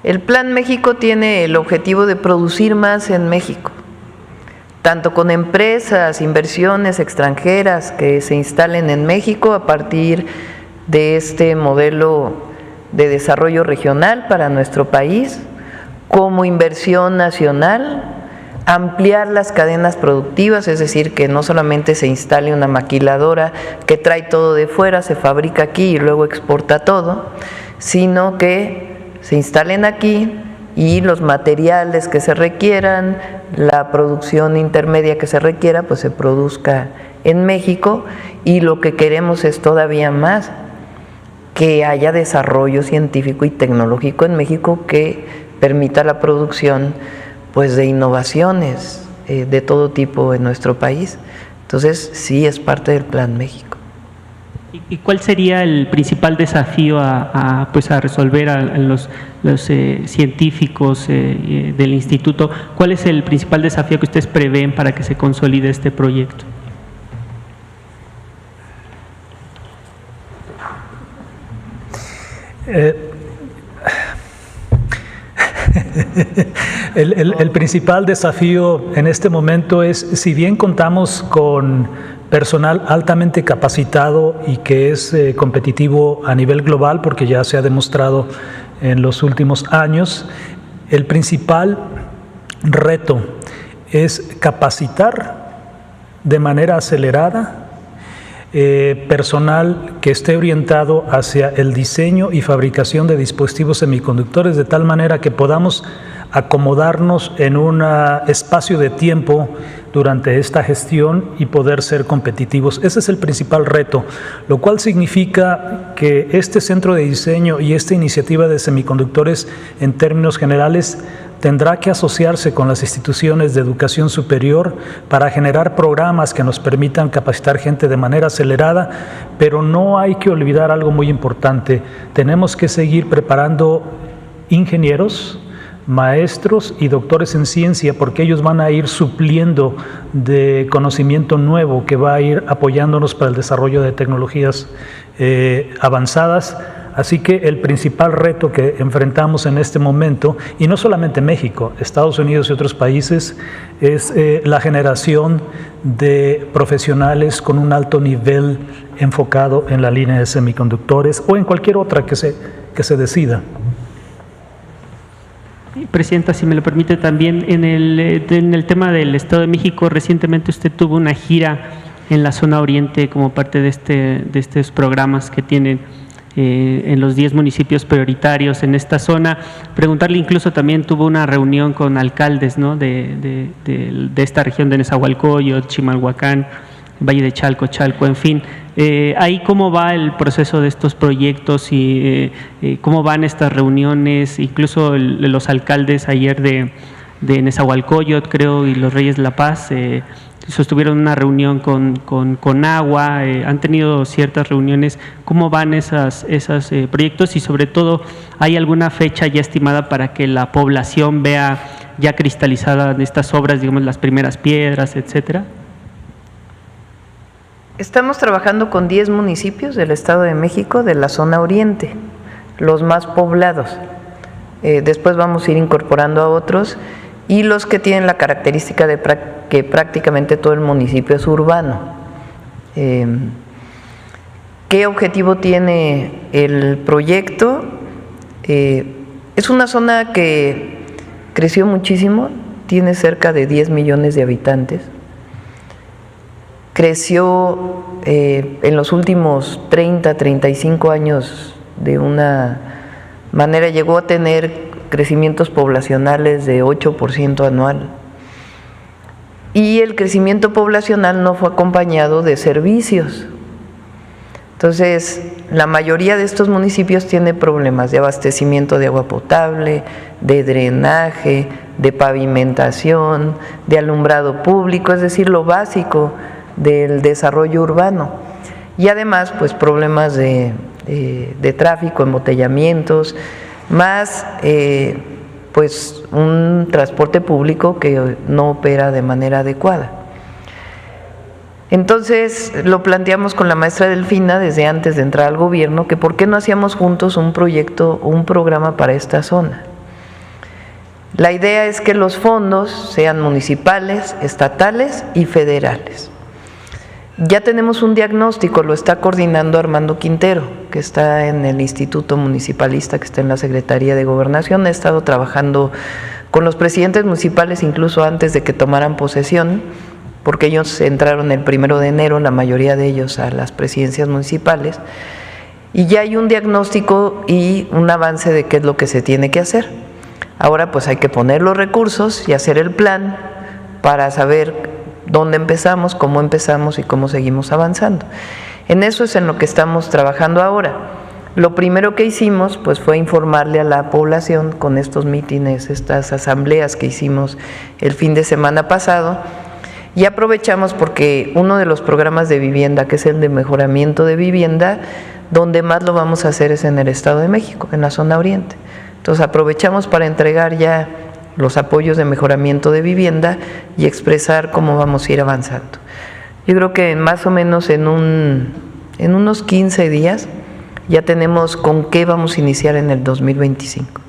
El Plan México tiene el objetivo de producir más en México, tanto con empresas, inversiones extranjeras que se instalen en México a partir de este modelo de desarrollo regional para nuestro país, como inversión nacional, ampliar las cadenas productivas, es decir, que no solamente se instale una maquiladora que trae todo de fuera, se fabrica aquí y luego exporta todo, sino que se instalen aquí y los materiales que se requieran, la producción intermedia que se requiera, pues se produzca en México, y lo que queremos es todavía más, que haya desarrollo científico y tecnológico en México que permita la producción pues de innovaciones de todo tipo en nuestro país. Entonces sí es parte del Plan México. ¿Y cuál sería el principal desafío a resolver a los científicos del instituto? ¿Cuál es el principal desafío que ustedes prevén para que se consolide este proyecto? El principal desafío en este momento es, si bien contamos con personal altamente capacitado y que es competitivo a nivel global, porque ya se ha demostrado en los últimos años, el principal reto es capacitar de manera acelerada personal que esté orientado hacia el diseño y fabricación de dispositivos semiconductores, de tal manera que podamos acomodarnos en un espacio de tiempo durante esta gestión y poder ser competitivos. Ese es el principal reto, lo cual significa que este centro de diseño y esta iniciativa de semiconductores, en términos generales, tendrá que asociarse con las instituciones de educación superior para generar programas que nos permitan capacitar gente de manera acelerada, pero no hay que olvidar algo muy importante. Tenemos que seguir preparando ingenieros, maestros y doctores en ciencia, porque ellos van a ir supliendo de conocimiento nuevo que va a ir apoyándonos para el desarrollo de tecnologías avanzadas. Así que el principal reto que enfrentamos en este momento, y no solamente México, Estados Unidos y otros países, es la generación de profesionales con un alto nivel enfocado en la línea de semiconductores o en cualquier otra que se decida. Presidenta, si me lo permite también, en el tema del Estado de México, recientemente usted tuvo una gira en la zona oriente como parte de estos programas que tienen en los 10 municipios prioritarios en esta zona. Preguntarle, incluso también tuvo una reunión con alcaldes, ¿no?, de esta región de Nezahualcóyotl, Chimalhuacán, Valle de Chalco, en fin. Ahí, ¿cómo va el proceso de estos proyectos y cómo van estas reuniones? Incluso los alcaldes ayer de Nezahualcóyotl, creo, y los Reyes de la Paz sostuvieron una reunión con agua, han tenido ciertas reuniones. ¿Cómo van esos proyectos? Y sobre todo, ¿hay alguna fecha ya estimada para que la población vea ya cristalizadas estas obras, digamos, las primeras piedras, etcétera? Estamos trabajando con 10 municipios del Estado de México de la zona oriente, los más poblados. Después vamos a ir incorporando a otros, y los que tienen la característica de que prácticamente todo el municipio es urbano. ¿Qué objetivo tiene el proyecto? Es una zona que creció muchísimo, tiene cerca de 10 millones de habitantes. Creció en los últimos 30, 35 años de una manera, llegó a tener crecimientos poblacionales de 8% anual. Y el crecimiento poblacional no fue acompañado de servicios. Entonces, la mayoría de estos municipios tiene problemas de abastecimiento de agua potable, de drenaje, de pavimentación, de alumbrado público, es decir, lo básico del desarrollo urbano. Y además, pues problemas de tráfico, embotellamientos, más pues un transporte público que no opera de manera adecuada. Entonces lo planteamos con la maestra Delfina desde antes de entrar al gobierno, que por qué no hacíamos juntos un proyecto, un programa para esta zona. La idea es que los fondos sean municipales, estatales y federales. Ya tenemos un diagnóstico, lo está coordinando Armando Quintero, que está en el Instituto Municipalista, que está en la Secretaría de Gobernación. He estado trabajando con los presidentes municipales incluso antes de que tomaran posesión, porque ellos entraron el 1 de enero, la mayoría de ellos, a las presidencias municipales, y ya hay un diagnóstico y un avance de qué es lo que se tiene que hacer. Ahora pues hay que poner los recursos y hacer el plan para saber dónde empezamos, cómo empezamos y cómo seguimos avanzando. En eso es en lo que estamos trabajando ahora. Lo primero que hicimos pues fue informarle a la población con estos mítines, estas asambleas que hicimos el fin de semana pasado, y aprovechamos porque uno de los programas de vivienda, que es el de mejoramiento de vivienda, donde más lo vamos a hacer es en el Estado de México, en la zona oriente. Entonces aprovechamos para entregar ya los apoyos de mejoramiento de vivienda y expresar cómo vamos a ir avanzando. Yo creo que más o menos en unos 15 días ya tenemos con qué vamos a iniciar en el 2025.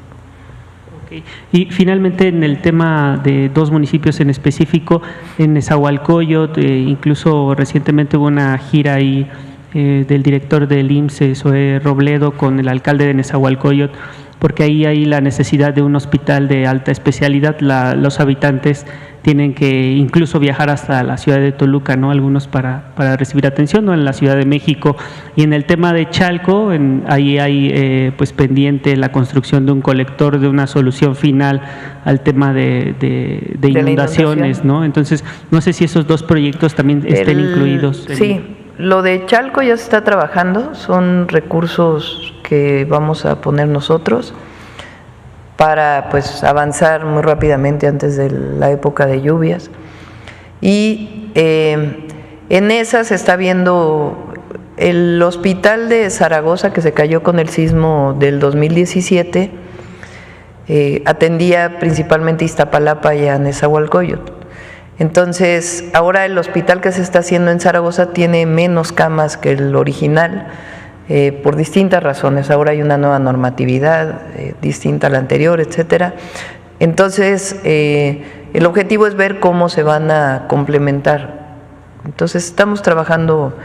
Okay. Y finalmente en el tema de dos municipios en específico, en Nezahualcóyotl, incluso recientemente hubo una gira ahí del director del IMSS, Zoé Robledo, con el alcalde de Nezahualcóyotl, porque ahí hay la necesidad de un hospital de alta especialidad. Los habitantes tienen que incluso viajar hasta la ciudad de Toluca, ¿no? Algunos para recibir atención, ¿no? En la Ciudad de México. Y en el tema de Chalco, ahí hay pues pendiente la construcción de un colector, de una solución final al tema de inundaciones, ¿no? Entonces, no sé si esos dos proyectos también estén incluidos. Sí, lo de Chalco ya se está trabajando, son recursos que vamos a poner nosotros para pues avanzar muy rápidamente antes de la época de lluvias. Y en esa se está viendo el hospital de Zaragoza, que se cayó con el sismo del 2017, atendía principalmente Iztapalapa y a Nezahualcóyotl. Entonces, ahora el hospital que se está haciendo en Zaragoza tiene menos camas que el original, por distintas razones. Ahora hay una nueva normatividad distinta a la anterior, etcétera. Entonces, el objetivo es ver cómo se van a complementar. Entonces, estamos trabajando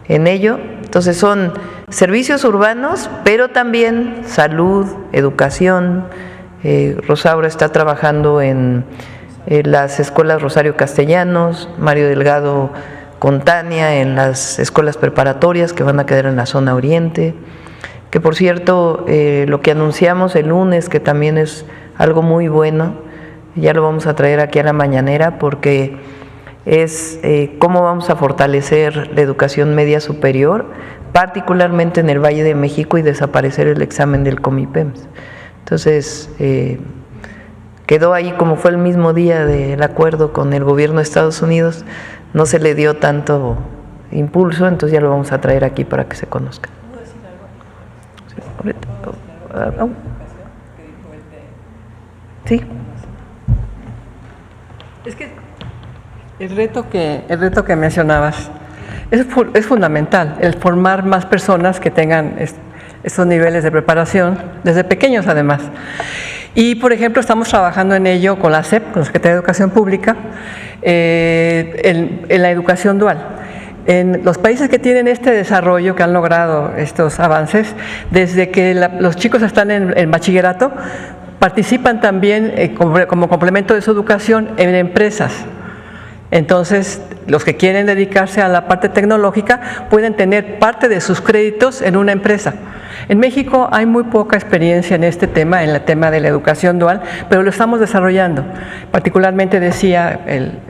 en ello. Entonces, son servicios urbanos, pero también salud, educación. Rosaura está trabajando en las escuelas Rosario Castellanos, Mario Delgado con Tania en las escuelas preparatorias que van a quedar en la zona oriente, que por cierto lo que anunciamos el lunes, que también es algo muy bueno, ya lo vamos a traer aquí a la mañanera, porque es cómo vamos a fortalecer la educación media superior, particularmente en el Valle de México, y desaparecer el examen del Comipems. Entonces, quedó ahí, como fue el mismo día del acuerdo con el gobierno de Estados Unidos, no se le dio tanto impulso, entonces ya lo vamos a traer aquí para que se conozca. Sí. Es que el reto que mencionabas es fundamental, el formar más personas que tengan estos niveles de preparación, desde pequeños además. Y, por ejemplo, estamos trabajando en ello con la SEP, con la Secretaría de Educación Pública, en la educación dual. En los países que tienen este desarrollo, que han logrado estos avances, desde que los chicos están en bachillerato, participan también como complemento de su educación en empresas. Entonces, los que quieren dedicarse a la parte tecnológica pueden tener parte de sus créditos en una empresa. En México hay muy poca experiencia en este tema, en el tema de la educación dual, pero lo estamos desarrollando. Particularmente decía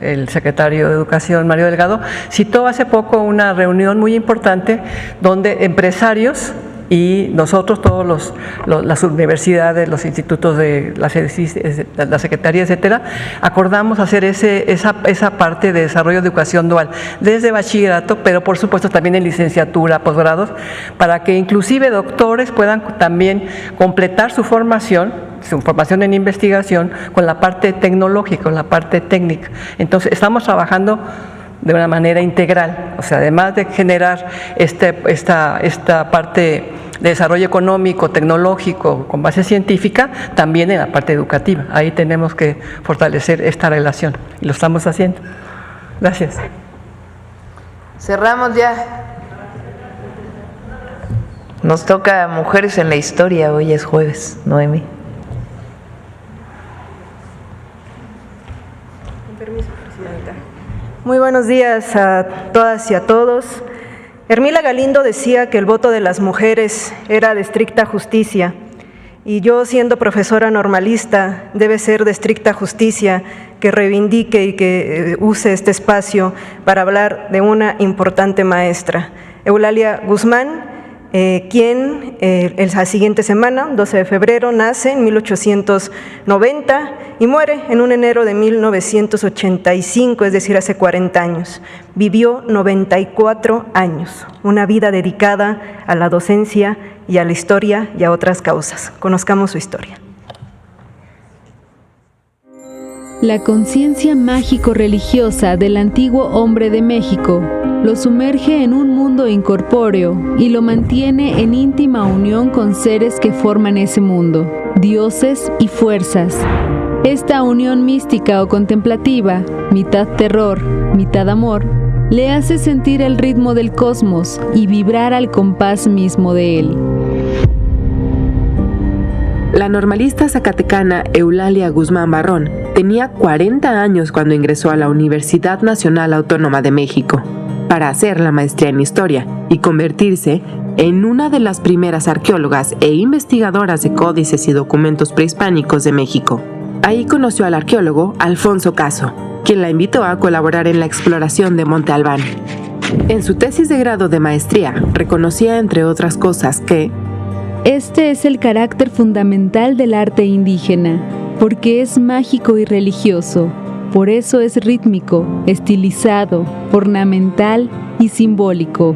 el secretario de Educación, Mario Delgado, citó hace poco una reunión muy importante donde empresarios y nosotros, todos las universidades, los institutos de la Secretaría, etcétera, acordamos hacer esa parte de desarrollo de educación dual, desde bachillerato, pero por supuesto también en licenciatura, posgrados, para que inclusive doctores puedan también completar su formación en investigación con la parte tecnológica, con la parte técnica. Entonces, estamos trabajando de una manera integral, o sea, además de generar esta parte de desarrollo económico, tecnológico, con base científica, también en la parte educativa. Ahí tenemos que fortalecer esta relación y lo estamos haciendo. Gracias. Cerramos ya. Nos toca Mujeres en la Historia, hoy es jueves, Noemí. Con permiso, Presidenta. Muy buenos días a todas y a todos. Hermila Galindo decía que el voto de las mujeres era de estricta justicia, y yo, siendo profesora normalista, debe ser de estricta justicia que reivindique y que use este espacio para hablar de una importante maestra, Eulalia Guzmán, quien la siguiente semana, 12 de febrero, nace en 1890 y muere en un enero de 1985, es decir, hace 40 años. Vivió 94 años, una vida dedicada a la docencia y a la historia y a otras causas. Conozcamos su historia. La conciencia mágico-religiosa del antiguo hombre de México lo sumerge en un mundo incorpóreo y lo mantiene en íntima unión con seres que forman ese mundo, dioses y fuerzas. Esta unión mística o contemplativa, mitad terror, mitad amor, le hace sentir el ritmo del cosmos y vibrar al compás mismo de él. La normalista zacatecana Eulalia Guzmán Barrón tenía 40 años cuando ingresó a la Universidad Nacional Autónoma de México para hacer la maestría en Historia y convertirse en una de las primeras arqueólogas e investigadoras de códices y documentos prehispánicos de México. Ahí conoció al arqueólogo Alfonso Caso, quien la invitó a colaborar en la exploración de Monte Albán. En su tesis de grado de maestría, reconocía, entre otras cosas, que este es el carácter fundamental del arte indígena, porque es mágico y religioso. Por eso es rítmico, estilizado, ornamental y simbólico.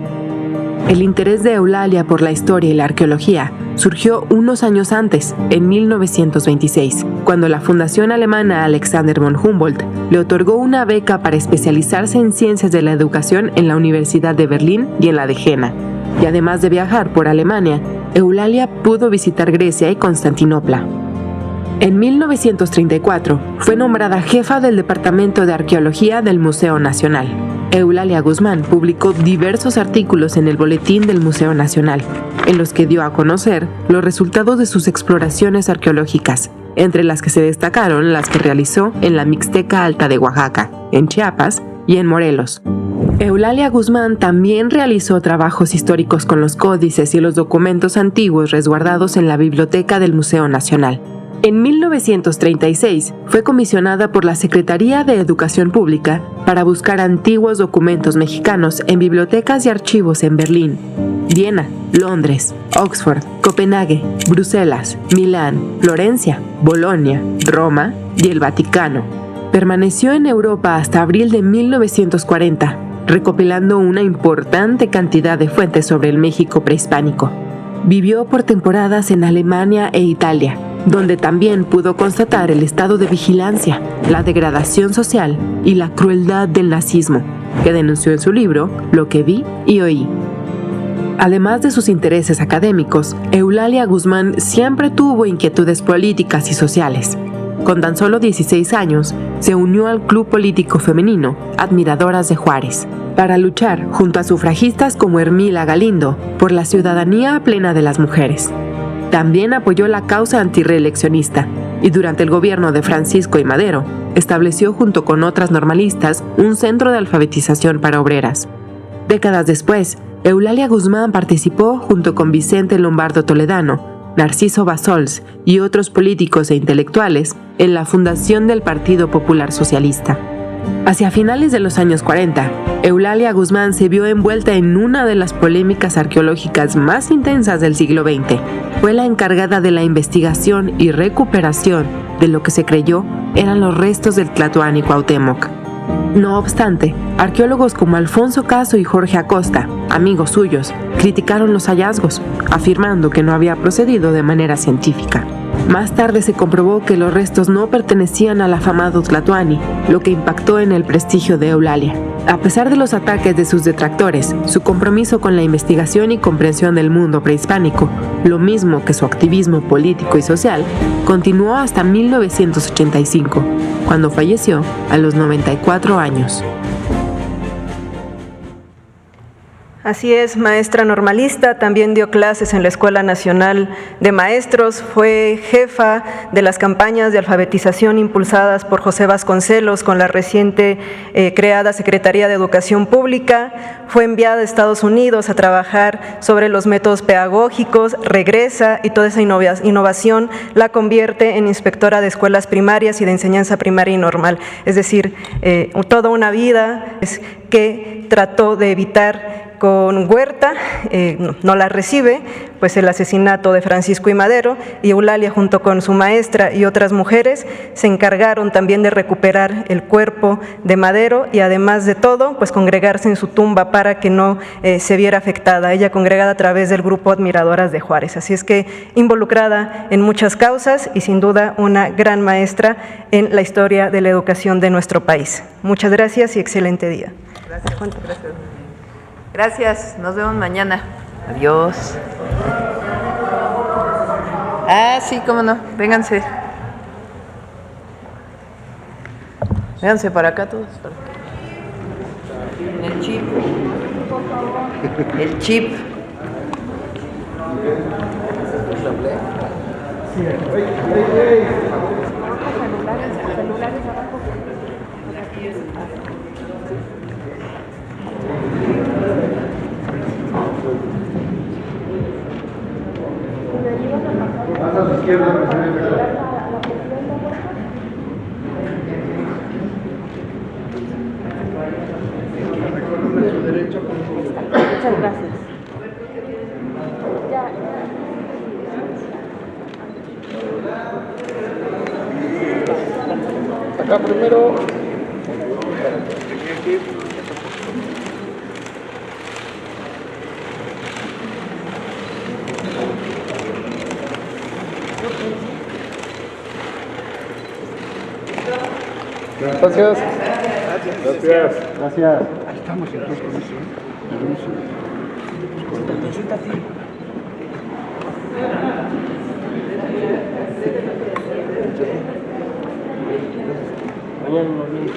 El interés de Eulalia por la historia y la arqueología surgió unos años antes, en 1926, cuando la Fundación Alemana Alexander von Humboldt le otorgó una beca para especializarse en ciencias de la educación en la Universidad de Berlín y en la de Jena. Y además de viajar por Alemania, Eulalia pudo visitar Grecia y Constantinopla. En 1934 fue nombrada jefa del Departamento de Arqueología del Museo Nacional. Eulalia Guzmán publicó diversos artículos en el Boletín del Museo Nacional, en los que dio a conocer los resultados de sus exploraciones arqueológicas, entre las que se destacaron las que realizó en la Mixteca Alta de Oaxaca, en Chiapas y en Morelos. Eulalia Guzmán también realizó trabajos históricos con los códices y los documentos antiguos resguardados en la Biblioteca del Museo Nacional. En 1936 fue comisionada por la Secretaría de Educación Pública para buscar antiguos documentos mexicanos en bibliotecas y archivos en Berlín, Viena, Londres, Oxford, Copenhague, Bruselas, Milán, Florencia, Bolonia, Roma y el Vaticano. Permaneció en Europa hasta abril de 1940, recopilando una importante cantidad de fuentes sobre el México prehispánico. Vivió por temporadas en Alemania e Italia, donde también pudo constatar el estado de vigilancia, la degradación social y la crueldad del nazismo, que denunció en su libro Lo que vi y oí. Además de sus intereses académicos, Eulalia Guzmán siempre tuvo inquietudes políticas y sociales. Con tan solo 16 años, se unió al club político femenino Admiradoras de Juárez, para luchar junto a sufragistas como Hermila Galindo por la ciudadanía plena de las mujeres. También apoyó la causa antirreeleccionista y durante el gobierno de Francisco I. Madero, estableció junto con otras normalistas un centro de alfabetización para obreras. Décadas después, Eulalia Guzmán participó junto con Vicente Lombardo Toledano, Narciso Bassols y otros políticos e intelectuales en la fundación del Partido Popular Socialista. Hacia finales de los años 40, Eulalia Guzmán se vio envuelta en una de las polémicas arqueológicas más intensas del siglo XX. Fue la encargada de la investigación y recuperación de lo que se creyó eran los restos del Tlatoani Cuauhtémoc. No obstante, arqueólogos como Alfonso Caso y Jorge Acosta, amigos suyos, criticaron los hallazgos, afirmando que no había procedido de manera científica. Más tarde se comprobó que los restos no pertenecían al afamado Tlatoani, lo que impactó en el prestigio de Eulalia. A pesar de los ataques de sus detractores, su compromiso con la investigación y comprensión del mundo prehispánico, lo mismo que su activismo político y social, continuó hasta 1985, cuando falleció a los 94 años. Así es, maestra normalista, también dio clases en la Escuela Nacional de Maestros, fue jefa de las campañas de alfabetización impulsadas por José Vasconcelos con la reciente creada Secretaría de Educación Pública, fue enviada a Estados Unidos a trabajar sobre los métodos pedagógicos, regresa y toda esa innovación la convierte en inspectora de escuelas primarias y de enseñanza primaria y normal, es decir, toda una vida que trató de evitar con Huerta, no la recibe, pues el asesinato de Francisco I. Madero, y Eulalia junto con su maestra y otras mujeres se encargaron también de recuperar el cuerpo de Madero y además de todo, pues congregarse en su tumba para que no se viera afectada, ella congregada a través del grupo Admiradoras de Juárez, así es que involucrada en muchas causas y sin duda una gran maestra en la historia de la educación de nuestro país. Muchas gracias y excelente día. Gracias. Gracias, nos vemos mañana. Adiós. Ah, sí, cómo no, vénganse. Vénganse para acá todos. El chip. El chip. Muchas gracias. Acá primero. Gracias. Gracias. Gracias. Ahí estamos entonces con eso. Mañana nos vemos.